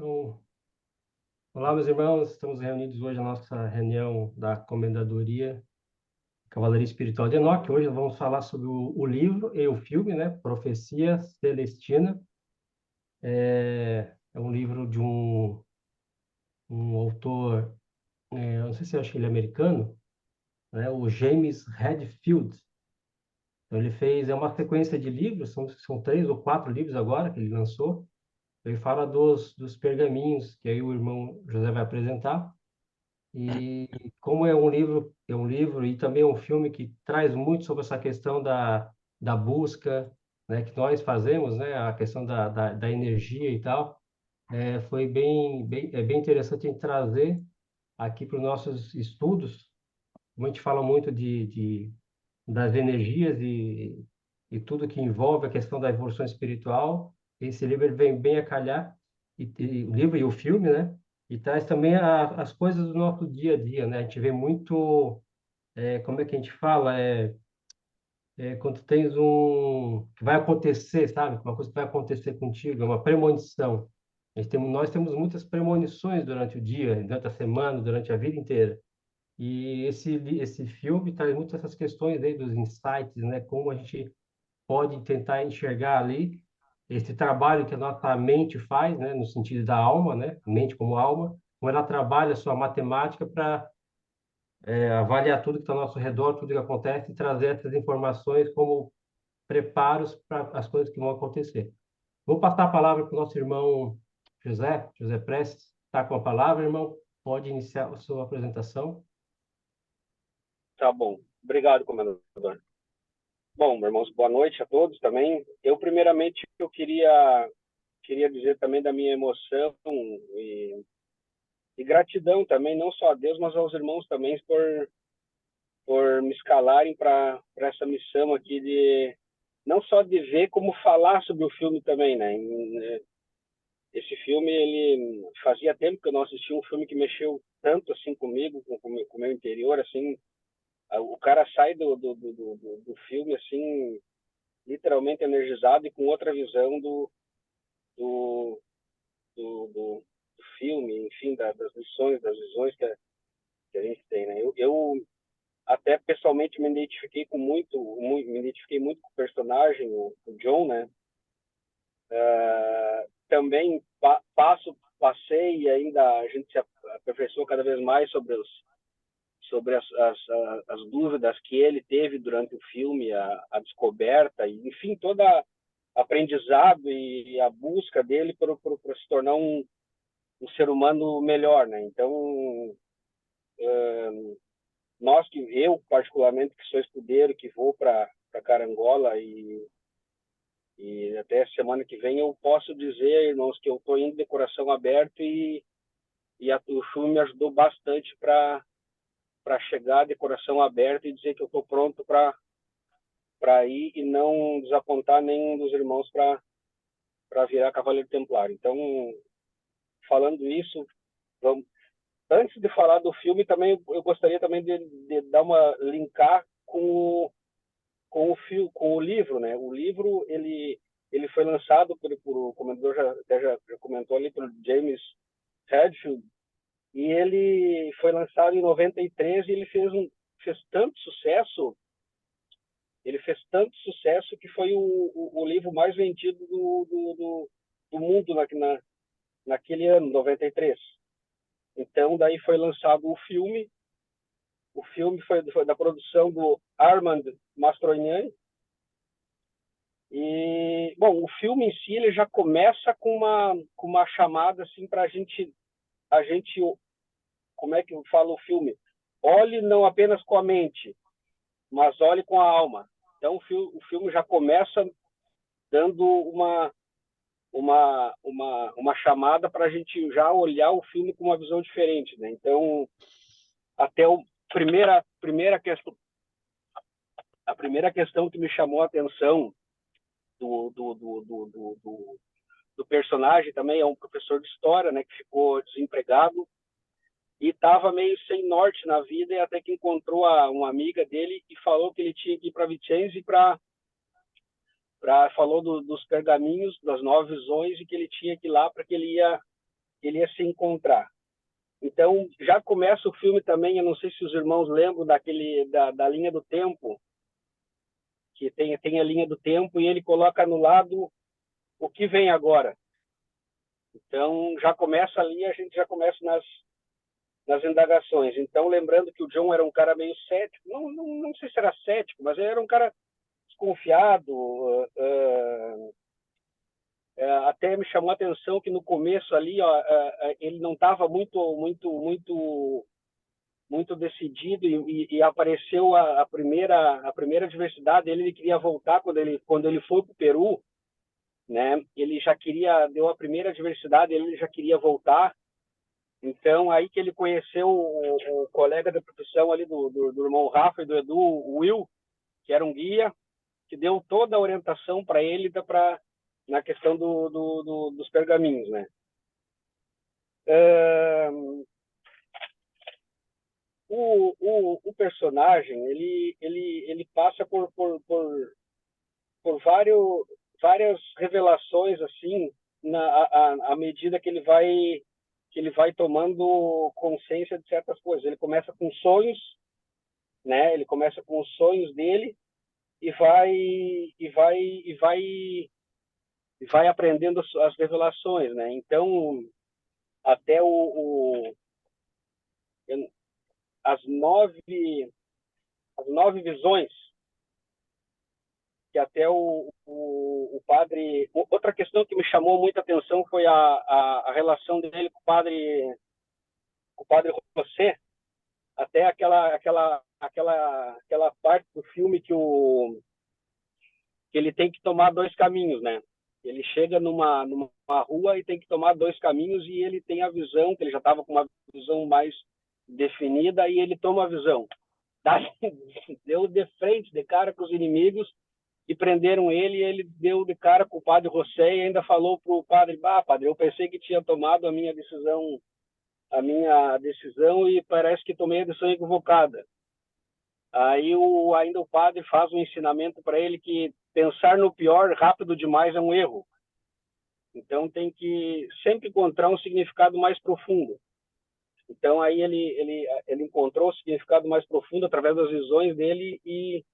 Então, olá, meus irmãos, estamos reunidos hoje na nossa reunião da Comendadoria Cavalaria Espiritual de Enoque. Hoje vamos falar sobre o livro e o filme, né? Profecia Celestina. É um livro de um autor, eu não sei se eu acho que ele é americano, né? O James Redfield. Então, ele fez, é uma sequência de livros, são 3 ou 4 livros agora que ele lançou. Ele fala dos pergaminhos que aí o irmão José vai apresentar. E como é um livro e também é um filme que traz muito sobre essa questão da busca, né, que nós fazemos, né, a questão da energia e tal, foi bem interessante em trazer aqui para os nossos estudos. Como a gente fala muito das energias e tudo que envolve a questão da evolução espiritual, esse livro ele vem bem a calhar, o livro e o filme, né? E traz também as coisas do nosso dia a dia, né? A gente vê muito, como é que a gente fala? Quando tens que vai acontecer, sabe? Uma coisa que vai acontecer contigo, é uma premonição. Nós temos muitas premonições durante o dia, durante a semana, durante a vida inteira. E esse filme traz muitas essas questões aí dos insights, né? Como a gente pode tentar enxergar ali esse trabalho que a nossa mente faz, né? No sentido da alma, né? Mente como alma, como ela trabalha a sua matemática para avaliar tudo que está ao nosso redor, tudo que acontece e trazer essas informações como preparos para as coisas que vão acontecer. Vou passar a palavra para o nosso irmão José Prestes. Está com a palavra, irmão? Pode iniciar a sua apresentação. Tá bom. Obrigado, comendador. Bom, meus irmãos, boa noite a todos também. Primeiramente, eu queria dizer também da minha emoção e gratidão também, não só a Deus, mas aos irmãos também por me escalarem para essa missão aqui de não só de ver, como falar sobre o filme também, né? Esse filme, ele fazia tempo que eu não assistia um filme que mexeu tanto assim comigo, com o meu interior, assim. O cara sai do filme assim literalmente energizado e com outra visão do, do filme, enfim, das lições, das visões que a gente tem, né? Eu até pessoalmente me identifiquei muito com o personagem, o John, né? Também passei e ainda a gente se aperfeiçoou cada vez mais sobre as dúvidas que ele teve durante o filme, a descoberta, e, enfim, toda aprendizado e a busca dele para se tornar um ser humano melhor, né? Então, eu particularmente que sou escudeiro, que vou para Carangola e até semana que vem eu posso dizer, irmãos, que eu estou indo de coração aberto o filme me ajudou bastante para chegar de coração aberto e dizer que eu estou pronto para ir e não desapontar nenhum dos irmãos para virar Cavaleiro Templário. Então, falando isso, vamos, antes de falar do filme, também eu gostaria também de dar uma linkar com o livro, né? O livro ele foi lançado por o comendador já comentou ali pelo James Redfield e ele foi lançado em 93 e ele fez tanto sucesso. Ele fez tanto sucesso que foi o livro mais vendido do mundo naquele ano, 93. Então, daí foi lançado o filme. O filme foi da produção do Armand Mastroianni. E, bom, o filme em si ele já começa com uma chamada assim para a gente, como é que eu falo o filme? Olhe não apenas com a mente, mas olhe com a alma. Então, o filme já começa dando uma chamada para a gente já olhar o filme com uma visão diferente, né? Então, até a primeira questão que me chamou a atenção do, do, do, do, do, do personagem também é um professor de história, né, que ficou desempregado e estava meio sem norte na vida e até que encontrou uma amiga dele e falou que ele tinha que ir para Vicenza e falou dos pergaminhos, das 9 visões e que ele tinha que ir lá para que ele ia ele ia se encontrar. Então, já começa o filme também, eu não sei se os irmãos lembram da linha do tempo, que tem a linha do tempo e ele coloca no lado o que vem agora. Então, já começa ali, a gente já começa nas indagações. Então, lembrando que o John era um cara meio cético, não sei se era cético, mas ele era um cara desconfiado. Até me chamou a atenção que no começo ali, ó, ele não estava muito decidido e apareceu a primeira diversidade. Ele queria voltar quando ele foi para o Peru, né? Ele já queria, deu a primeira diversidade, ele já queria voltar. Então, aí que ele conheceu o colega da profissão ali do irmão Rafa e do Edu, o Will, que era um guia, que deu toda a orientação para ele na questão dos pergaminhos, né? O personagem, ele passa por várias revelações, assim, à medida que ele vai tomando consciência de certas coisas. Ele começa com sonhos, né? Ele começa com os sonhos dele e vai aprendendo as revelações, né? Então, até as nove visões que até o padre... Outra questão que me chamou muita atenção foi a relação dele com o padre José, até aquela parte do filme que ele tem que tomar dois caminhos, né? Ele chega numa rua e tem que tomar dois caminhos e ele tem a visão, que ele já estava com uma visão mais definida, e ele toma a visão. Daí, deu de frente, de cara com os inimigos, e prenderam ele, e ele deu de cara com o padre José e ainda falou para o padre: padre, eu pensei que tinha tomado a minha decisão e parece que tomei a decisão equivocada. Aí ainda o padre faz um ensinamento para ele que pensar no pior rápido demais é um erro. Então tem que sempre encontrar um significado mais profundo. Então aí ele encontrou o significado mais profundo através das visões dele e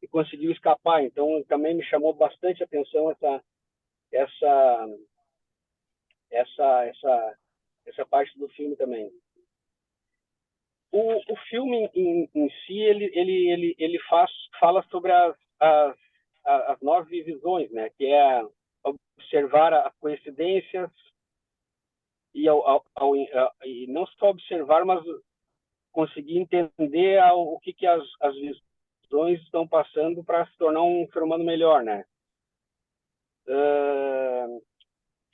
conseguiu escapar. Então também me chamou bastante atenção essa parte do filme também. O filme em si ele fala sobre as nove visões, né? Que é observar as coincidências e não só observar, mas conseguir entender o que as visões estão passando para se tornar um ser humano melhor, né?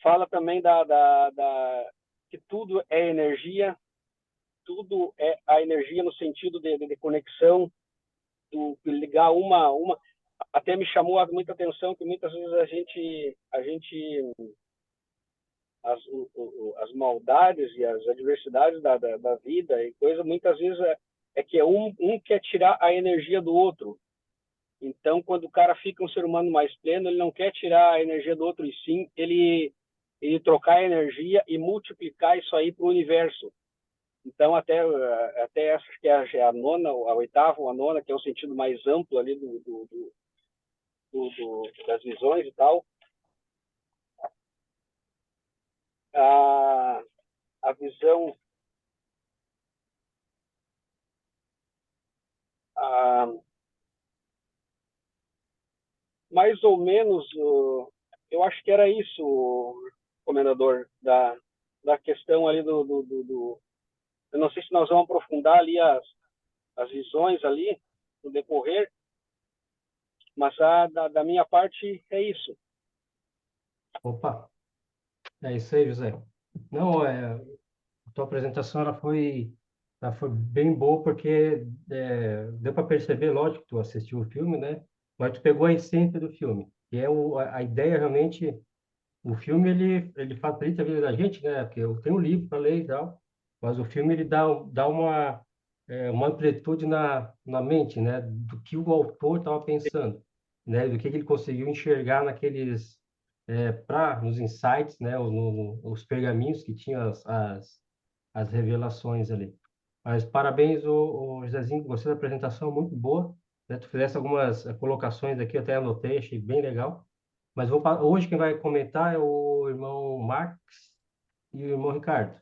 Fala também que tudo é energia, tudo é a energia no sentido de conexão, de ligar uma. Até me chamou muita atenção que muitas vezes a gente as maldades e as adversidades da vida e coisa, muitas vezes é que um quer tirar a energia do outro. Então, quando o cara fica um ser humano mais pleno, ele não quer tirar a energia do outro, e sim ele trocar a energia e multiplicar isso aí para o universo. Então, até essa que é a nona, a oitava ou a nona, que é o sentido mais amplo ali das visões e tal, a visão, mais ou menos, eu acho que era isso, comendador, da questão ali eu não sei se nós vamos aprofundar ali as visões ali no decorrer, mas da minha parte é isso. Opa, é isso aí, José. Não, a tua apresentação ela foi bem boa porque deu para perceber, lógico, que tu assistiu o filme, né? Mas tu pegou a essência do filme, que é a ideia realmente. O filme ele facilita a vida da gente, né? Porque eu tenho um livro para ler e tal, mas o filme ele dá uma amplitude na mente, né? Do que o autor estava pensando, né? Do que ele conseguiu enxergar para nos insights, né, os pergaminhos que tinham as revelações ali. Mas parabéns, o Zezinho, gostei da apresentação, muito boa. Né? Tu fizesse algumas colocações aqui, eu até anotei, achei bem legal. Mas hoje quem vai comentar é o irmão Marx e o irmão Ricardo.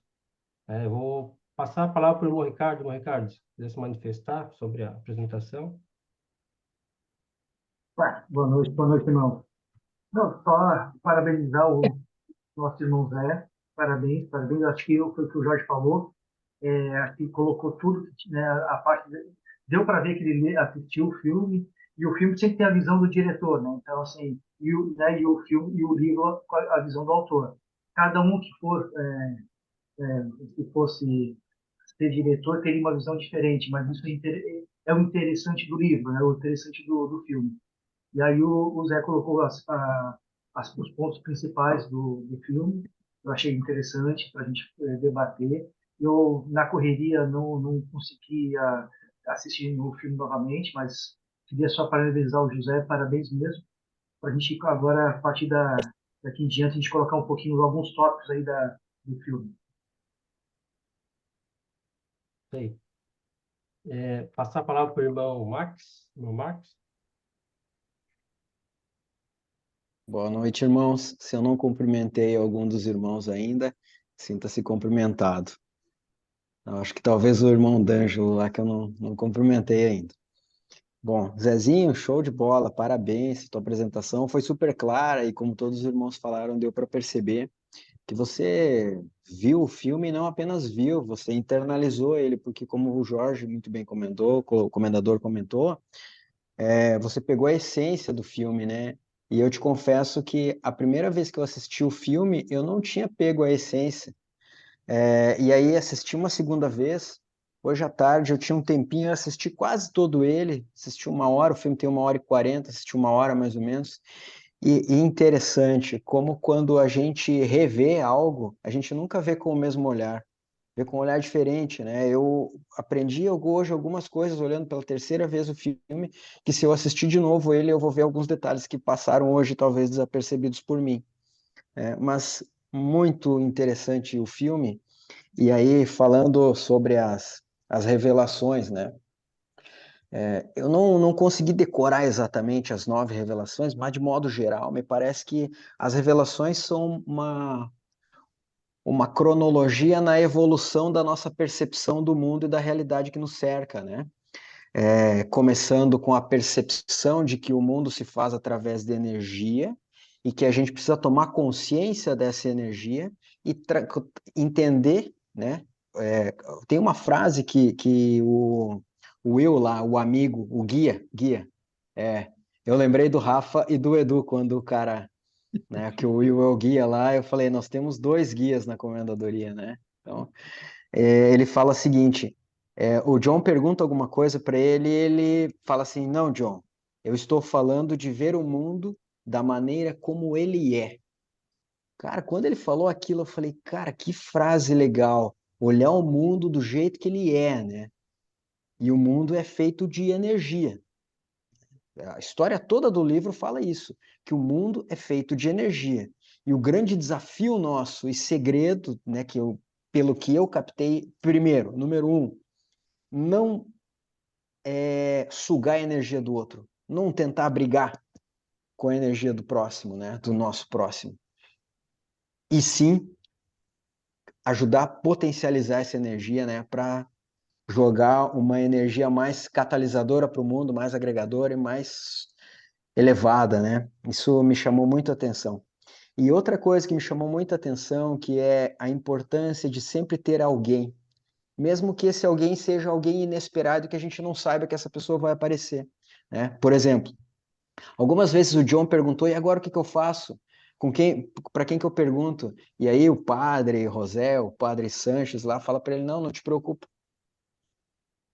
Eu vou passar a palavra para o irmão Ricardo. Irmão Ricardo, se quiser se manifestar sobre a apresentação. Boa noite, irmão. Não, só parabenizar o nosso irmão Zé. Parabéns, parabéns. Acho que foi o que o Jorge falou. Acho que colocou tudo, né, a parte deu para ver que ele assistiu o filme e o filme sempre tem a visão do diretor, né? Então assim, e o filme e o livro com a visão do autor. Cada um que for, se fosse ser diretor, teria uma visão diferente, mas isso é o interessante do livro, né? O interessante do filme. E aí o Zé colocou os pontos principais do filme. Eu achei interessante para a gente debater. Eu, na correria, não conseguia assistir o filme novamente, mas queria só parabenizar o José, parabéns mesmo. Para a gente agora, a partir daqui em diante, a gente colocar um pouquinho, alguns tópicos aí do filme. Sei. Passar a palavra para o irmão Max. Irmão Max. Boa noite, irmãos. Se eu não cumprimentei algum dos irmãos ainda, sinta-se cumprimentado. Eu acho que talvez o irmão D'Angelo lá que eu não cumprimentei ainda. Bom, Zezinho, show de bola, parabéns. Tua apresentação foi super clara e, como todos os irmãos falaram, deu para perceber que você viu o filme e não apenas viu, você internalizou ele, porque, como o Jorge muito bem comentou, o comendador comentou, você pegou a essência do filme, né? E eu te confesso que a primeira vez que eu assisti o filme, eu não tinha pego a essência. E aí assisti uma segunda vez. Hoje à tarde eu tinha um tempinho, eu assisti quase todo ele, assisti uma hora, o filme tem 1h40, assisti uma hora mais ou menos. E interessante, como quando a gente revê algo, a gente nunca vê com o mesmo olhar, vê com um olhar diferente, né? Eu aprendi hoje algumas coisas olhando pela terceira vez o filme, que se eu assistir de novo ele, eu vou ver alguns detalhes que passaram hoje, talvez desapercebidos por mim. Mas muito interessante o filme, e aí falando sobre as revelações, né? Eu não consegui decorar exatamente as 9 revelações, mas de modo geral, me parece que as revelações são uma cronologia na evolução da nossa percepção do mundo e da realidade que nos cerca, né? Começando com a percepção de que o mundo se faz através de energia e que a gente precisa tomar consciência dessa energia e entender, né? Tem uma frase que o Will lá, o amigo, o guia, eu lembrei do Rafa e do Edu quando o cara, né, que o Will é o guia lá, eu falei, nós temos 2 guias na comendadoria, né? Então, ele fala o seguinte, o John pergunta alguma coisa para ele e ele fala assim, não, John, eu estou falando de ver o mundo da maneira como ele é. Cara, quando ele falou aquilo, eu falei, cara, que frase legal, olhar o mundo do jeito que ele é, né? E o mundo é feito de energia. A história toda do livro fala isso, que o mundo é feito de energia. E o grande desafio nosso e segredo, né, pelo que eu captei, primeiro, número 1, não sugar a energia do outro, não tentar brigar com a energia do próximo, né, do nosso próximo. E sim ajudar a potencializar essa energia, né, para jogar uma energia mais catalisadora para o mundo, mais agregadora e mais elevada, né? Isso me chamou muito a atenção. E outra coisa que me chamou muita atenção, que é a importância de sempre ter alguém, mesmo que esse alguém seja alguém inesperado que a gente não saiba que essa pessoa vai aparecer, né? Por exemplo, algumas vezes o John perguntou: "E agora o que que eu faço? Com quem, para quem que eu pergunto?" E aí o padre José, o padre Sanches lá fala para ele: "Não te preocupa.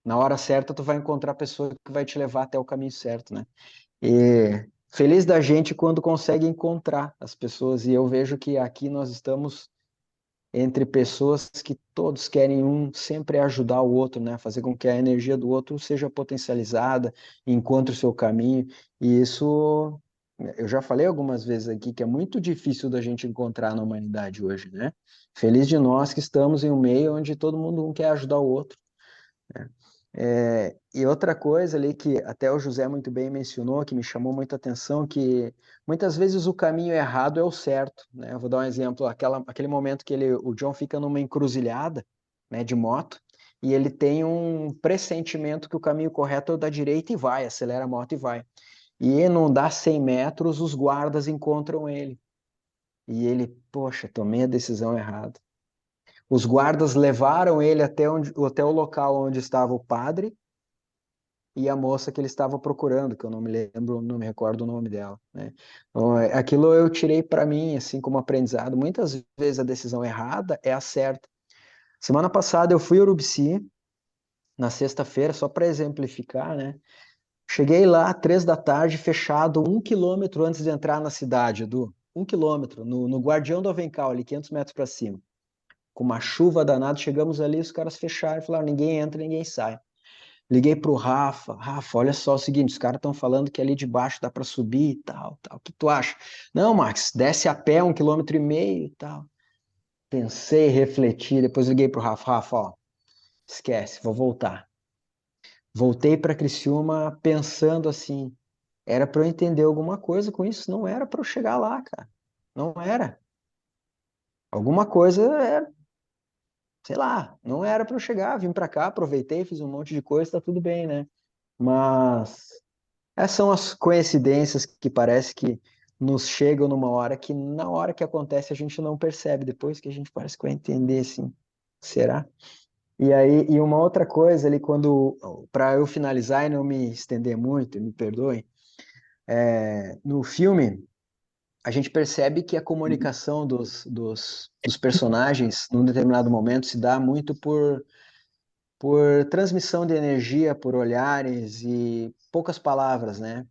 Na hora certa tu vai encontrar a pessoa que vai te levar até o caminho certo, né?" E feliz da gente quando consegue encontrar as pessoas. E eu vejo que aqui nós estamos entre pessoas que todos querem sempre ajudar o outro, né? Fazer com que a energia do outro seja potencializada, encontre o seu caminho. E isso Eu já falei algumas vezes aqui que é muito difícil da gente encontrar na humanidade hoje, né? Feliz de nós que estamos em um meio onde todo mundo um quer ajudar o outro, né? E outra coisa ali que até o José muito bem mencionou, que me chamou muita atenção, que muitas vezes o caminho errado é o certo, né? Eu vou dar um exemplo, aquele momento que o John fica numa encruzilhada, né, de moto, e ele tem um pressentimento que o caminho correto é o da direita e vai, acelera a moto e vai. E não dá 100 metros, os guardas encontram ele. E ele, poxa, tomei a decisão errada. Os guardas levaram ele até o local onde estava o padre e a moça que ele estava procurando, que eu não me lembro, não me recordo o nome dela, né? Então, aquilo eu tirei para mim, assim, como aprendizado. Muitas vezes a decisão errada é a certa. Semana passada eu fui a Urubici, na sexta-feira, só para exemplificar, né? Cheguei lá, 3 da tarde, fechado, 1 quilômetro antes de entrar na cidade, Edu. 1 quilômetro, no Guardião do Avencal, ali, 500 metros para cima. Com uma chuva danada, chegamos ali, os caras fecharam e falaram, ninguém entra, ninguém sai. Liguei pro Rafa, Rafa, olha só o seguinte, os caras estão falando que ali de baixo dá para subir e tal, tal. O que tu acha? Não, Max, desce a pé 1,5 km e tal. Pensei, refleti, depois liguei pro Rafa, Rafa, ó, esquece, vou voltar. Voltei para Criciúma pensando assim, era para eu entender alguma coisa com isso, não era para eu chegar lá, cara. Não era. Alguma coisa era, sei lá, não era para eu chegar, vim para cá, aproveitei, fiz um monte de coisa, tá tudo bem, né? Mas essas são as coincidências que parece que nos chegam numa hora que na hora que acontece a gente não percebe, depois que a gente parece que vai entender assim. Será? E aí, e uma outra coisa ali, para eu finalizar e não me estender muito, me perdoem, no filme a gente percebe que a comunicação dos personagens, num determinado momento, se dá muito por transmissão de energia, por olhares e poucas palavras, né?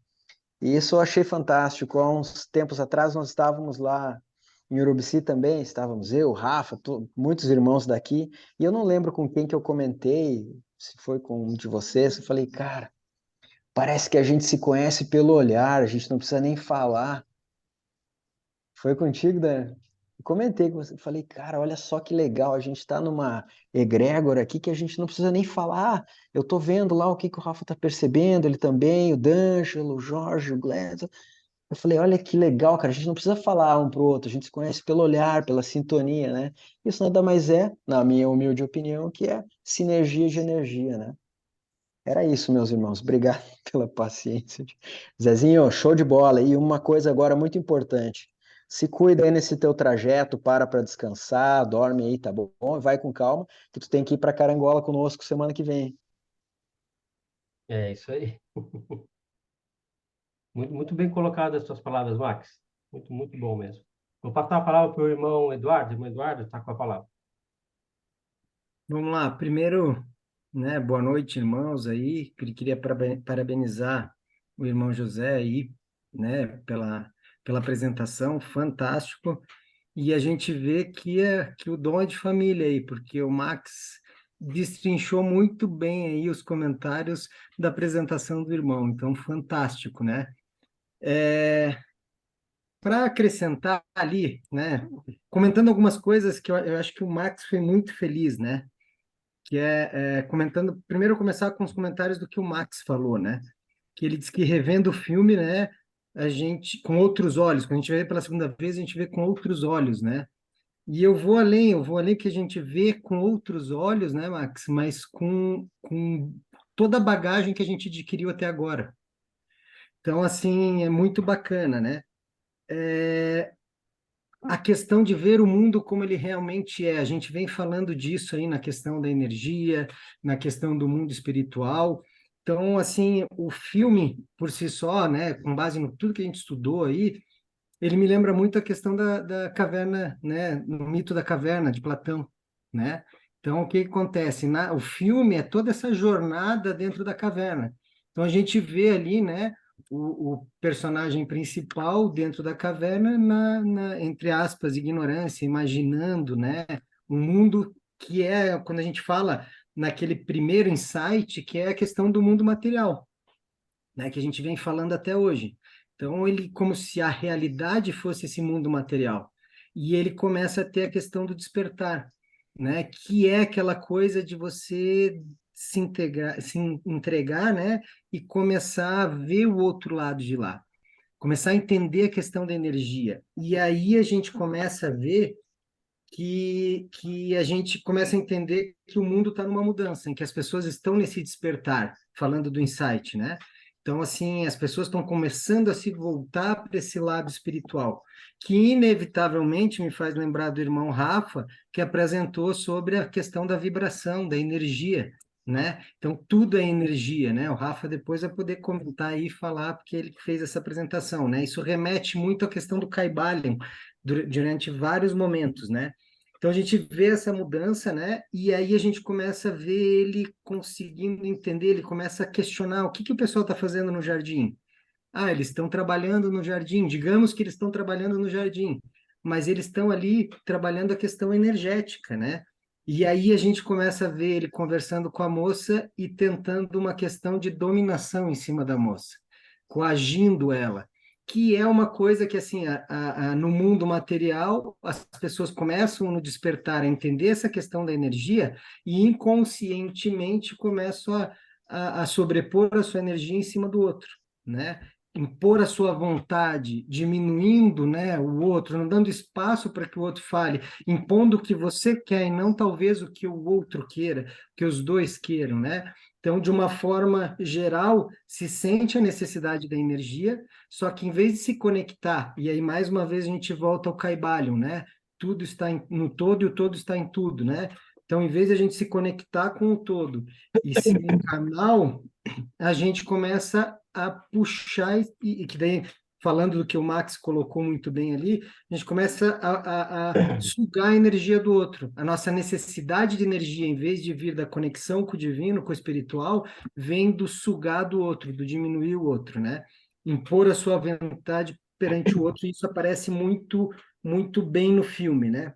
E isso eu achei fantástico. Há uns tempos atrás nós estávamos lá em Urubici também, estávamos eu, o Rafa, muitos irmãos daqui, e eu não lembro com quem que eu comentei, se foi com um de vocês, eu falei, cara, parece que a gente se conhece pelo olhar, a gente não precisa nem falar. Foi contigo, né? Eu comentei com você, falei, cara, olha só que legal, a gente está numa egrégora aqui que a gente não precisa nem falar. Eu tô vendo lá o que que o Rafa tá percebendo, ele também, o D'Angelo, o Jorge, o Gledson. Eu falei, olha que legal, cara, a gente não precisa falar um pro outro, a gente se conhece pelo olhar, pela sintonia, né? Isso nada mais é, na minha humilde opinião, que é sinergia de energia, né? Era isso, meus irmãos. Obrigado pela paciência. Zezinho, show de bola. E uma coisa agora muito importante. Se cuida aí nesse teu trajeto, para descansar, dorme aí, tá bom? Vai com calma, que tu tem que ir para Carangola conosco semana que vem. É isso aí. Muito, muito bem colocadas as suas palavras, Max. Muito, muito bom mesmo. Vou passar a palavra para o irmão Eduardo. Irmão Eduardo, está com a palavra. Vamos lá. Primeiro, né, boa noite, irmãos aí. Queria parabenizar o irmão José aí, né, pela apresentação, fantástico. E a gente vê que o dom é de família aí, porque o Max destrinchou muito bem aí os comentários da apresentação do irmão. Então, fantástico, né? Para acrescentar ali, né, comentando algumas coisas que eu acho que o Max foi muito feliz, né? Que comentando, primeiro eu começar com os comentários do que o Max falou, né? Que ele diz que revendo o filme, né, a gente com outros olhos, quando a gente vê pela segunda vez, a gente vê com outros olhos, né? E eu vou além que a gente vê com outros olhos, né, Max, mas com toda a bagagem que a gente adquiriu até agora. Então, assim, é muito bacana, né? A questão de ver o mundo como ele realmente é. A gente vem falando disso aí na questão da energia, na questão do mundo espiritual. Então, assim, o filme por si só, né, com base no tudo que a gente estudou aí, ele me lembra muito a questão da caverna, né, no mito da caverna de Platão, né? Então, o que que acontece? O filme é toda essa jornada dentro da caverna. Então, a gente vê ali, né, o personagem principal dentro da caverna, entre aspas, ignorância, imaginando, né, um mundo que é, quando a gente fala naquele primeiro insight, que é a questão do mundo material, né, que a gente vem falando até hoje. Então, ele, como se a realidade fosse esse mundo material. E ele começa a ter a questão do despertar, né? Que é aquela coisa de você se entregar, né? E começar a ver o outro lado de lá. Começar a entender a questão da energia. E aí a gente começa a ver que a gente começa a entender que o mundo está numa mudança, em que as pessoas estão nesse despertar, falando do insight, né? Então, assim, as pessoas estão começando a se voltar para esse lado espiritual, que inevitavelmente me faz lembrar do irmão Rafa, que apresentou sobre a questão da vibração, da energia, né? Então, tudo é energia, né? O Rafa depois vai poder comentar aí e falar, porque ele que fez essa apresentação, né? Isso remete muito à questão do Kybalion, durante vários momentos, né? Então a gente vê essa mudança, né? E aí a gente começa a ver ele conseguindo entender, ele começa a questionar o que que o pessoal está fazendo no jardim. Ah, eles estão trabalhando no jardim, digamos que eles estão trabalhando no jardim, mas eles estão ali trabalhando a questão energética, né? E aí a gente começa a ver ele conversando com a moça e tentando uma questão de dominação em cima da moça, coagindo ela, que é uma coisa que, assim, no mundo material, as pessoas começam no despertar a entender essa questão da energia e inconscientemente começam a sobrepor a sua energia em cima do outro, né? Impor a sua vontade, diminuindo, né, o outro, não dando espaço para que o outro fale, impondo o que você quer e não talvez o que o outro queira, que os dois queiram, né? Então, de uma forma geral, se sente a necessidade da energia, só que em vez de se conectar, e aí mais uma vez a gente volta ao Kybalion, né? Tudo está no todo e o todo está em tudo, né? Então, em vez de a gente se conectar com o todo e ser um canal, a gente começa a puxar, e que daí, falando do que o Max colocou muito bem ali, a gente começa a sugar a energia do outro. A nossa necessidade de energia, em vez de vir da conexão com o divino, com o espiritual, vem do sugar do outro, do diminuir o outro, né? Impor a sua vontade perante o outro, e isso aparece muito, muito bem no filme, né?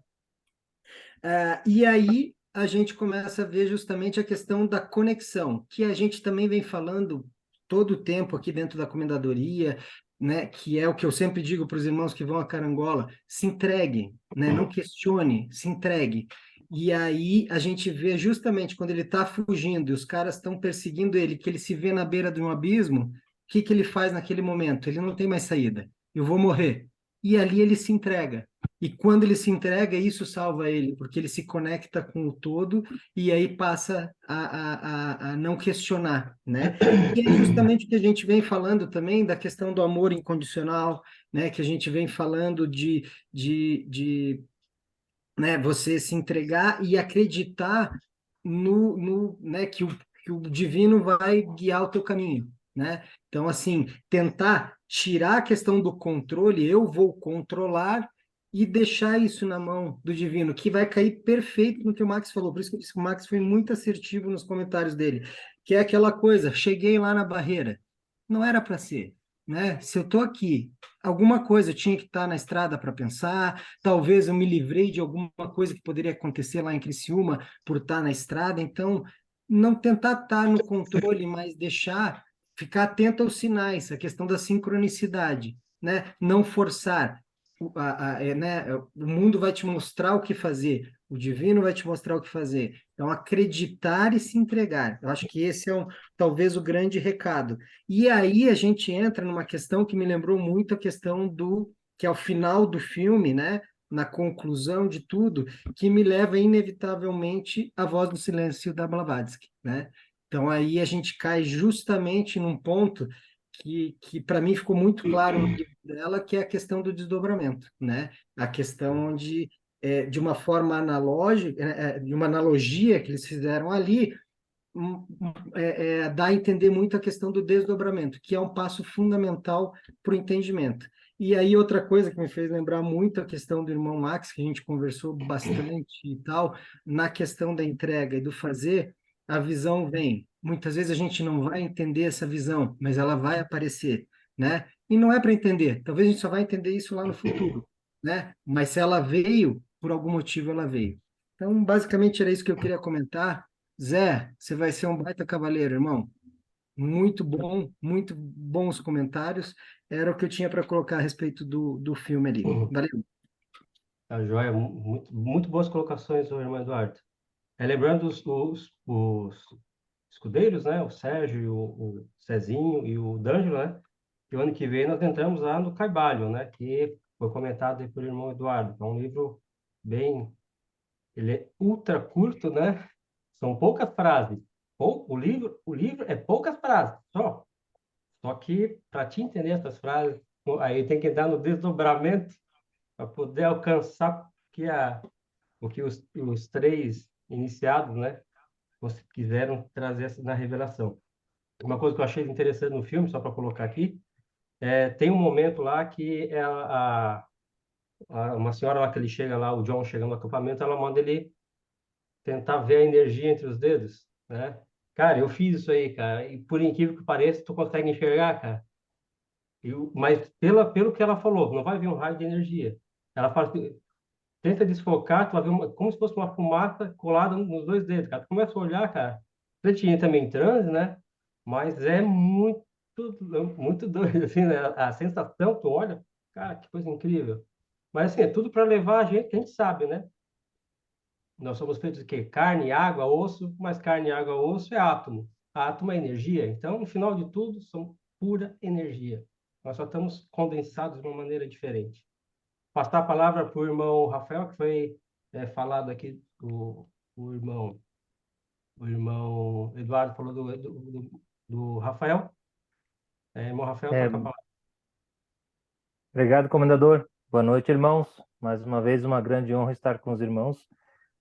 E aí a gente começa a ver justamente a questão da conexão, que a gente também vem falando todo o tempo aqui dentro da comendadoria, né? Que é o que eu sempre digo para os irmãos que vão a Carangola: se entregue, né? Não questione, se entregue. E aí a gente vê justamente quando ele está fugindo e os caras estão perseguindo ele, que ele se vê na beira de um abismo, o que que ele faz naquele momento? Ele não tem mais saída. Eu vou morrer. E ali ele se entrega. E quando ele se entrega, isso salva ele, porque ele se conecta com o todo e aí passa a não questionar, né? E é justamente o que a gente vem falando também da questão do amor incondicional, né? Que a gente vem falando de né, você se entregar e acreditar né, que o divino vai guiar o teu caminho, né? Então, assim, tentar tirar a questão do controle, eu vou controlar e deixar isso na mão do divino, que vai cair perfeito no que o Max falou. Por isso que eu disse que o Max foi muito assertivo nos comentários dele, que é aquela coisa: cheguei lá na barreira, não era para ser, né? Se eu estou aqui, alguma coisa eu tinha que estar na estrada para pensar. Talvez eu me livrei de alguma coisa que poderia acontecer lá em Criciúma por estar na estrada. Então, não tentar estar no controle, mas deixar, ficar atento aos sinais, a questão da sincronicidade, né? Não forçar. Né? O mundo vai te mostrar o que fazer, o divino vai te mostrar o que fazer. Então, acreditar e se entregar. Eu acho que esse é talvez o grande recado. E aí a gente entra numa questão que me lembrou muito a questão que é o final do filme, né? Na conclusão de tudo, que me leva inevitavelmente à Voz do Silêncio da Blavatsky, né? Então aí a gente cai justamente num ponto que para mim ficou muito claro no livro dela, que é a questão do desdobramento, né? A questão de uma forma analógica, de uma analogia que eles fizeram ali, dá a entender muito a questão do desdobramento, que é um passo fundamental para o entendimento. E aí, outra coisa que me fez lembrar muito a questão do irmão Max, que a gente conversou bastante e tal, na questão da entrega e do fazer, a visão vem. Muitas vezes a gente não vai entender essa visão, mas ela vai aparecer, né? E não é para entender, talvez a gente só vai entender isso lá no futuro, né? Mas se ela veio, por algum motivo ela veio. Então, basicamente era isso que eu queria comentar. Zé, você vai ser um baita cavaleiro, irmão. Muito bom, muito bons comentários. era o que eu tinha para colocar a respeito do filme ali. Valeu. Tá joia, muito boas colocações, ô irmão Eduardo. Lembrando os escudeiros, né? O Sérgio, o Cezinho e o D'Angelo, né? Que o ano que vem nós entramos lá no Carvalho, né? Que foi comentado aí pelo irmão Eduardo. É um livro bem... Ele é ultra curto, né? São poucas frases. O livro é poucas frases, só. Só que, para te entender essas frases, aí tem que dar no desdobramento para poder alcançar o que os três iniciados, né? Quiseram trazer na revelação. Uma coisa que eu achei interessante no filme, só para colocar aqui, tem um momento lá que uma senhora lá que ele chega lá, o John chega no acampamento, ela manda ele tentar ver a energia entre os dedos, né? Cara, eu fiz isso aí, cara, e por incrível que pareça, tu consegue enxergar, cara. Mas pelo que ela falou, não vai vir um raio de energia. Ela fala, assim, tenta desfocar, tu vai ver como se fosse uma fumaça colada nos dois dedos, cara. Tu começa a olhar, cara, você entra também em transe, né? Mas é muito doido, assim, né? A sensação, tu olha, cara, que coisa incrível. Mas, assim, é tudo para levar a gente, que a gente sabe, né? Nós somos feitos de quê? Carne, água, osso, mas carne, água, osso é átomo. Átomo é energia. Então, no final de tudo, somos pura energia. Nós só estamos condensados de uma maneira diferente. Passar a palavra para o irmão Rafael, que foi falado aqui, o irmão Eduardo falou do Rafael. Irmão Rafael, É, toca a palavra. obrigado, comendador. Boa noite, irmãos. Mais uma vez, uma grande honra estar com os irmãos.